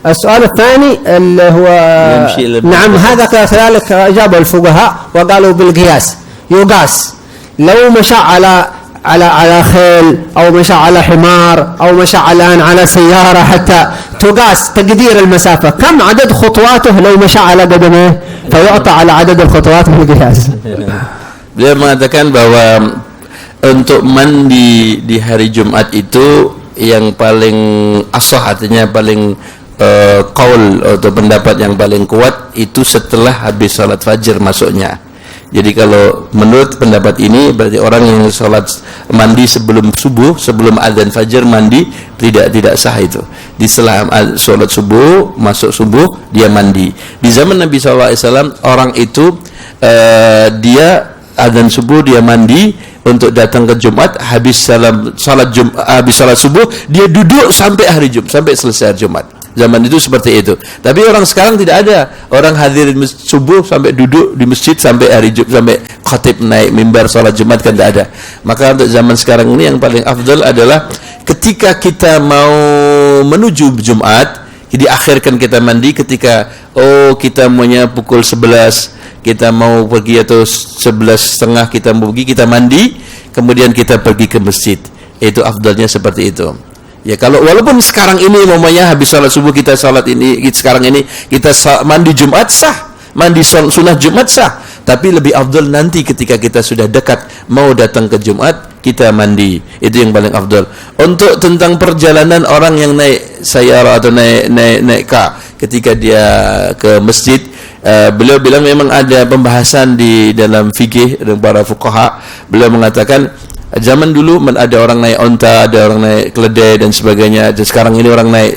السؤال الثاني اللي هو نعم، هذا كذلك أجاب الفقهاء وقالوا بالقياس، يقاس لو مشى على خيل أو مشى على حمار أو مشى على سيارة، حتى تقاس تقدير المسافة كم عدد خطواته لو مشى على قدمه، فيعطى على عدد الخطوات بالقياس. Beliau mengatakan bahwa untuk mandi di hari Jumat itu yang paling asah, artinya paling qaul atau pendapat yang paling kuat itu setelah habis salat fajar masuknya. Jadi kalau menurut pendapat ini berarti orang yang salat mandi sebelum subuh, sebelum azan fajar mandi tidak sah itu. Di setelah salat subuh, masuk subuh dia mandi. Di zaman Nabi SAW orang itu dia azan subuh dia mandi untuk datang ke Jumat, habis salat subuh dia duduk sampai hari Jumat, sampai selesai hari Jumat. Zaman itu seperti itu. Tapi orang sekarang tidak ada. Orang hadir subuh sampai duduk di masjid sampai hari Jumat, sampai khatib naik mimbar salat Jumat kan tidak ada. Maka untuk zaman sekarang ini yang paling afdal adalah ketika kita mau menuju Jumat, diakhirkan kita mandi ketika kita maunya pukul 11, kita mau pergi atau 11:30 kita mau pergi, kita mandi, kemudian kita pergi ke masjid. Itu afdalnya seperti itu. Ya kalau walaupun sekarang ini umpamanya habis salat subuh kita salat ini, sekarang ini kita mandi Jumat sah, mandi sunnah Jumat sah, tapi lebih afdal nanti ketika kita sudah dekat mau datang ke Jumat kita mandi, itu yang paling afdal. Untuk tentang perjalanan orang yang naik sayyarah atau naik ketika dia ke masjid, beliau bilang memang ada pembahasan di dalam fikih dan para fuqaha. Beliau mengatakan zaman dulu ada orang naik onta, ada orang naik keledai dan sebagainya. Dan sekarang ini orang naik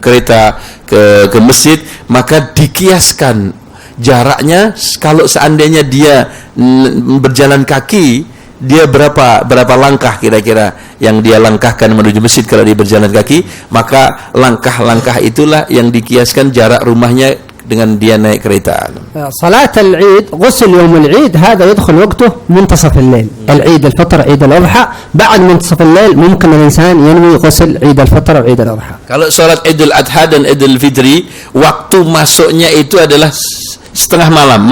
kereta ke masjid, maka dikiaskan jaraknya. Kalau seandainya dia berjalan kaki, dia berapa langkah kira-kira yang dia langkahkan menuju masjid kalau dia berjalan kaki, maka langkah-langkah itulah yang dikiaskan jarak rumahnya dengan dia naik kereta. صلاة العيد غسل يوم العيد هذا يدخل وقته منتصف الليل. العيد الفطر عيد الأضحى بعد منتصف الليل ممكن الإنسان ينوي غسل عيد الفطر وعيد الأضحى. Kalau salat Idul Adha dan Idul Fitri, waktu masuknya itu adalah setengah malam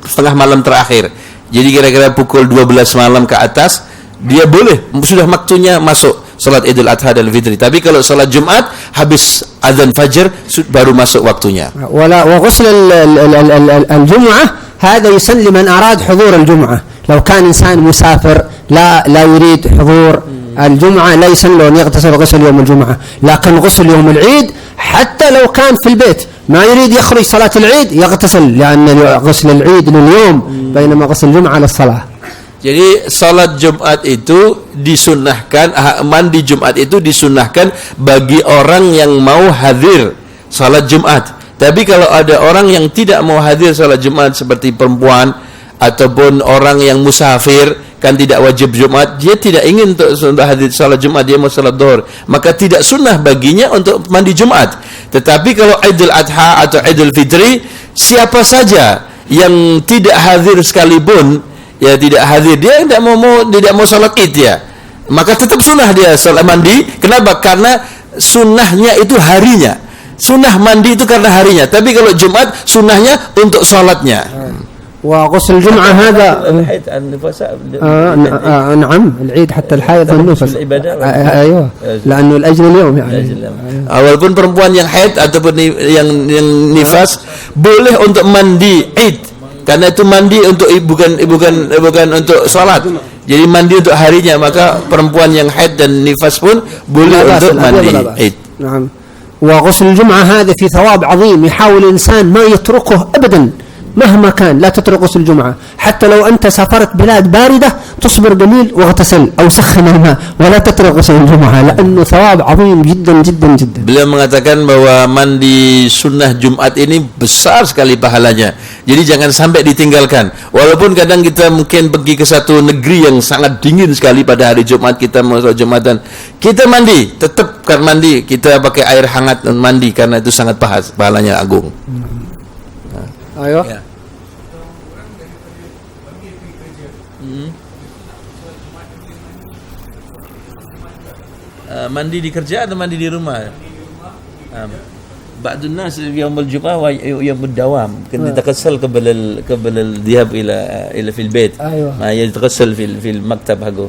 setengah malam terakhir. Jadi kira-kira pukul 12 malam ke atas dia boleh sudah waktunya masuk salat Idul Adha dan Fitri. Tapi kalau salat Jumat habis azan fajar baru masuk waktunya. وغسل الجمعة هذا يسن لمن أراد حضور الجمعة. لو كان إنسان مسافر لا يريد حضور الجمعة لا يسن له أن يغتسل غسل يوم الجمعة، لكن غسل يوم العيد حتى لو كان في البيت ما يريد يخرج صلاة العيد يغتسل، لأن غسل العيد لليوم بينما غسل الجمعة للصلاة. Jadi salat Jumat itu disunnahkan, mandi Jumat itu disunnahkan bagi orang yang mau hadir salat Jumat. Tapi kalau ada orang yang tidak mau hadir salat Jumat seperti perempuan ataupun orang yang musafir, kan tidak wajib Jumat, dia tidak ingin untuk hadir salat Jumat, dia mau salat Zuhur, maka tidak sunnah baginya untuk mandi Jumat. Tetapi kalau Idul Adha atau Idul Fitri, siapa saja yang tidak hadir sekalipun, ya tidak hadir, dia tidak mau salat Id ya, maka tetap sunnah dia salat mandi. Kenapa? Karena sunnahnya itu harinya. Sunnah mandi itu karena harinya. Tapi kalau Jumat sunnahnya untuk salatnya. وغسل الجمعة هذا نعم العيد حتى الحائض والنفس أيوه لأنه الأجل اليوم يعني. Walaupun perempuan yang haid ataupun yang nifas boleh untuk mandi Id, karena itu mandi untuk bukan untuk salat. Jadi mandi untuk harinya, maka perempuan yang haid dan nifas pun boleh untuk mandi Id. نعم. وغسل الجمعة هذا في ثواب عظيم يحاول الإنسان ما يتركه أبدا مهما كان، لا تترك غسل الجمعة. حتى لو أنت سافرت بلاد باردة تصبر قليل واغتسل أو سخن الماء ولا تترك غسل الجمعة لأنه ثواب عظيم جدا جدا جدا. Beliau mengatakan bahwa mandi sunnah Jumat ini besar sekali pahalanya. Jadi jangan sampai ditinggalkan. Walaupun kadang kita mungkin pergi ke satu negeri yang sangat dingin sekali pada hari Jumat, kita mau salat Jumatan, kita mandi, tetap kan mandi, kita pakai air hangat dan mandi karena itu sangat pahalanya agung. Ayo. Ya. Mandi di kerja atau mandi di rumah? Ba'dun nas yaumul jum'ah wa yaumud dawam. Kan يتغسل قبل الذهاب الى في البيت. ما يتغسل في المكتب حقه.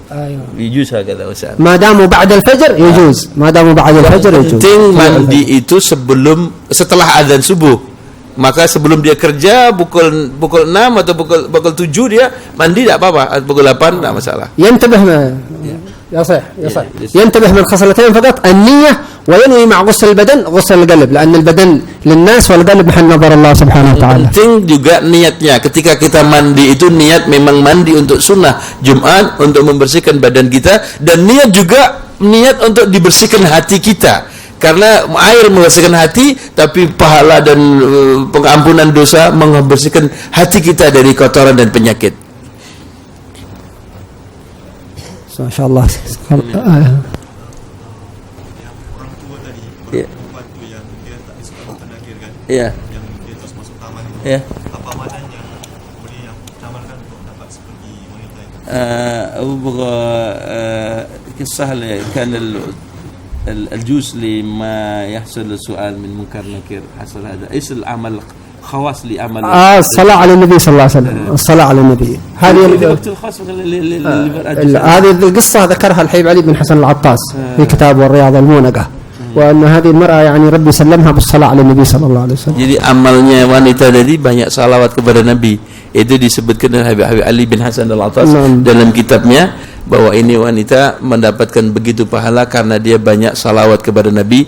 يجوز هكذا وسام. ما داموا بعد الفجر يجوز. ما داموا بعد الفجر يجوز. Penting mandi itu setelah azan subuh. Maka sebelum dia kerja pukul 6 atau pukul 7 dia mandi tidak apa-apa, pukul 8 tidak masalah. ينتبه يصح ينتبه من خصلتين فقط، النية وينوي مع غسل البدن غسل القلب، لأن البدن للناس والقلب محل نظر الله سبحانه وتعالى. Penting juga niatnya. Ketika kita mandi itu niat memang mandi untuk sunnah Jumat, untuk membersihkan badan kita, dan niat juga niat untuk dibersihkan hati kita. Karena air membersihkan hati, tapi pahala dan pengampunan dosa membersihkan hati kita dari kotoran dan penyakit. Masya Allah. Iya. Ya. Apa maknanya boleh amalkan untuk dapat seperti wanita itu? أبغى قصة كان الجوز لما يحصل السؤال من منكر نكير حصل هذا ايش العمل خواص لعمل الصلاة على النبي صلى الله عليه وسلم، الصلاة على النبي. هذه الوقت الخاص هذه القصة ذكرها الحبيب علي بن حسن العطاس في كتابه الرياض المونقة، وأن هذه المرأة يعني ربي سلمها بالصلاة على النبي صلى الله عليه وسلم. Jadi amalnya wanita tadi banyak salawat kepada Nabi. Itu disebutkan oleh Habib Ali bin Hasan al-Attas dalam kitabnya, bahwa ini wanita mendapatkan begitu pahala karena dia banyak salawat kepada Nabi,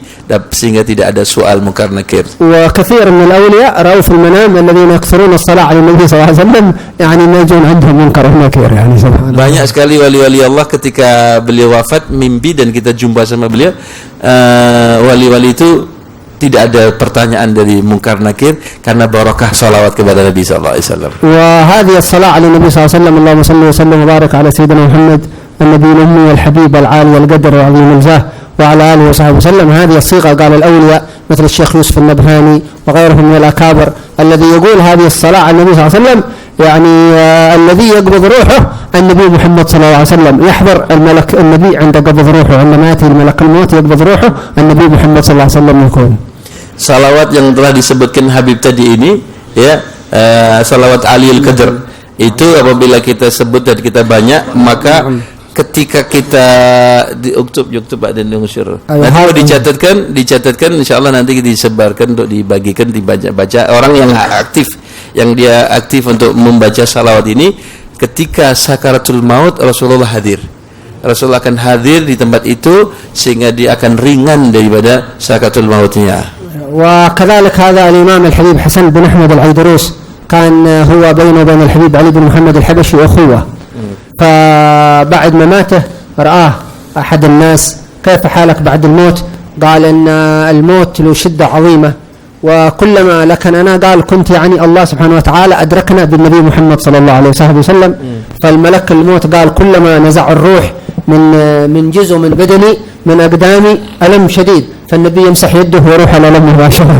sehingga tidak ada soal munkar nakir. وكثير من الأولياء رأوا في المنام الذين يكثرون الصلاة على النبي صلى الله عليه وسلم يعني ما يجون عندهم منكر ونكير يعني سبحان الله. Banyak sekali wali-wali Allah ketika beliau wafat mimpi dan kita jumpa sama beliau, wali-wali itu tidak ada pertanyaan dari munkar nakir karena barakah salawat kepada Nabi sallallahu alaihi wasallam. وهذه الصلاة على النبي صلى الله عليه وسلم، اللهم صل وسلم وبارك على سيدنا محمد النبي الأمي الحبيب العالي القدر العظيم الجاه وعلى آله وصحبه وسلم. هذه الصيغة قال الأولياء مثل الشيخ يوسف النبهاني وغيرهم من الأكابر، الذي يقول هذه الصلاة على النبي صلى الله عليه وسلم يعني الذي يقبض روحه النبي محمد صلى الله عليه وسلم، يحضر الملك النبي عند قبض روحه، عندما يأتي الملك الموت يقبض روحه النبي محمد صلى الله عليه وسلم يكون. Salawat yang telah disebutkan Habib tadi ini, ya, salawat Ali al-Qadr itu apabila kita sebut dan kita banyak, maka ketika kita di YouTube ada nusyur. Nanti dicatatkan insyaallah nanti disebarkan untuk dibagikan, dibaca orang yang aktif, yang dia aktif untuk membaca salawat ini ketika sakaratul maut Rasulullah hadir. Rasulullah akan hadir di tempat itu sehingga dia akan ringan daripada sakaratul mautnya. وكذلك هذا الإمام الحبيب حسن بن أحمد العيدروس كان هو بينه وبين الحبيب علي بن محمد الحبشي أخوة، فبعد مماته رآه أحد الناس كيف حالك بعد الموت؟ قال إن الموت له شدة عظيمة، وكلما لكن أنا قال كنت يعني الله سبحانه وتعالى أدركنا بالنبي محمد صلى الله عليه وسلم، فالملك الموت قال كلما نزع الروح من جزء من بدني من أقدامي ألم شديد، فالنبي يمسح يده ويروح على الألم مباشرة.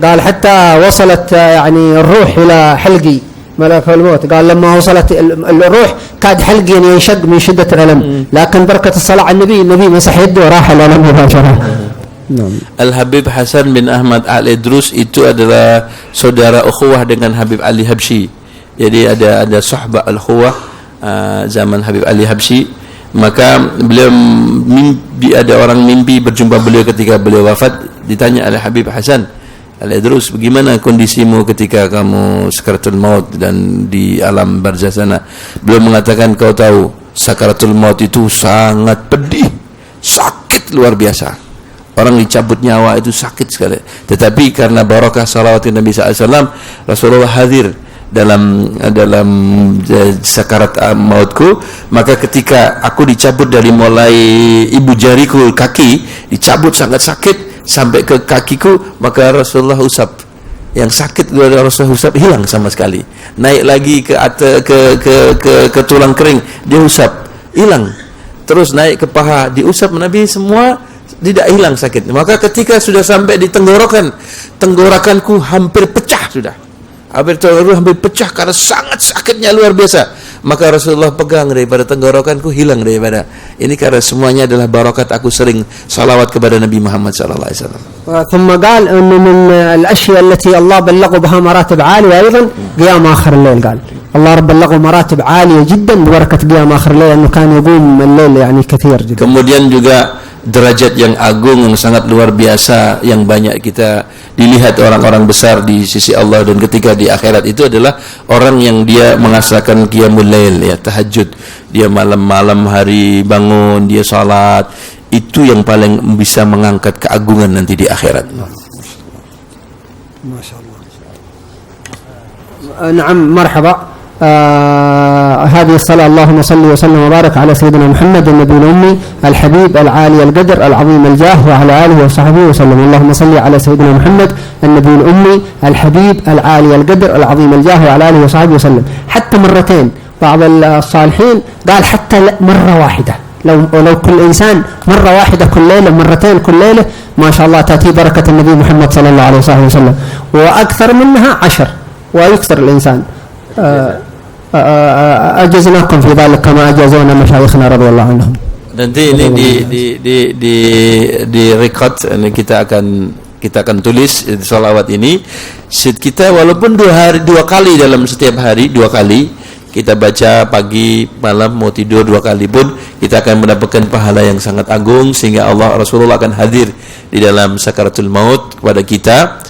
قال حتى وصلت يعني الروح إلى حلقي ملك الموت، قال لما وصلت الروح كاد حلقي ينشق من شدة الألم، لكن بركة الصلاة على النبي مسح يده وراح على الألم مباشرة. Al-Habib Hasan bin Ahmad Al-Idrus itu adalah saudara ukhuwah dengan Habib Ali Habsyi. Jadi ada sahbah al-ukhuwah zaman Habib Ali Habsyi. Maka beliau mimpi, ada orang mimpi berjumpa beliau ketika beliau wafat. Ditanya oleh Habib Hasan Al-Idrus, bagaimana kondisimu ketika kamu sakaratul maut dan di alam barzah sana? Beliau mengatakan, kau tahu sakaratul maut itu sangat pedih, sakit luar biasa. Orang dicabut nyawa itu sakit sekali. Tetapi karena barakah salawat Nabi SAW, Rasulullah hadir dalam sakarat mautku, maka ketika aku dicabut dari mulai ibu jariku kaki, dicabut sangat sakit sampai ke kakiku, maka Rasulullah usap. Yang sakit dari Rasulullah usap hilang sama sekali. Naik lagi ke tulang kering, dia usap, hilang. Terus naik ke paha, diusap Nabi, semua tidak hilang sakit. Maka ketika sudah sampai di tenggorokanku hampir pecah sudah. Hampir pecah karena sangat sakitnya luar biasa. Maka Rasulullah pegang daripada tenggorokanku, hilang daripada. Ini karena semuanya adalah barakat aku sering salawat kepada Nabi Muhammad sallallahu alaihi wasallam. ثم قال انه من الاشياء التي الله بلغه بها مراتب عاليه ايضا قيام اخر الليل. قال الله رب بلغه مراتب عاليه جدا ببركه قيام اخر الليل، انه كان يقوم الليل يعني كثير جدا. Kemudian juga derajat yang agung, yang sangat luar biasa, yang banyak kita dilihat orang-orang besar di sisi Allah. Dan ketika di akhirat itu adalah orang yang dia mengasalkan qiyamul lail, ya, tahajud, dia malam-malam hari bangun, dia salat, itu yang paling bisa mengangkat keagungan nanti di akhirat. Masyaallah. Naam, marhaba. هذه الصلاة اللهم صل وسلم وبارك على سيدنا محمد النبي الأمي الحبيب العالي القدر العظيم الجاه وعلى آله وصحبه وسلم. اللهم صل على سيدنا محمد النبي الأمي الحبيب العالي القدر العظيم الجاه وعلى آله وصحبه وسلم. حتى مرتين، بعض الصالحين قال حتى مرة واحدة، لو كل إنسان مرة واحدة كل ليلة، مرتين كل ليلة، ما شاء الله تأتي بركة النبي محمد صلى الله عليه وسلم. وأكثر منها 10 ويكثر الإنسان. أجزناكم في ذلك كما أجازونا مشايخنا رضي الله عنهم. Nanti ini di record, kita akan tulis salawat ini. Kita walaupun 2 kali dalam setiap hari, 2 kali kita baca pagi malam, mau tidur 2 kali pun kita akan mendapatkan pahala yang sangat agung, sehingga Allah Rasulullah akan hadir di dalam sakaratul maut kepada kita.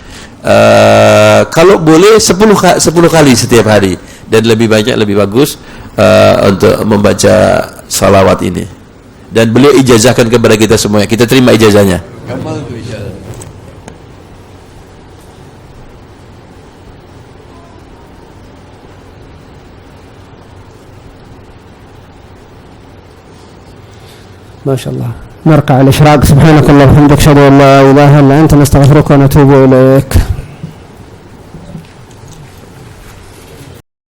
Kalau boleh 10 kali setiap hari, dan lebih banyak lebih bagus untuk membaca salawat ini. Dan beliau ijazahkan kepada kita semuanya, kita terima ijazahnya. ما شاء الله. نركع الإشراق. سبحانك اللهم وبحمدك، أشهد أن لا إله إلا أنت، نستغفرك ونتوب إليك.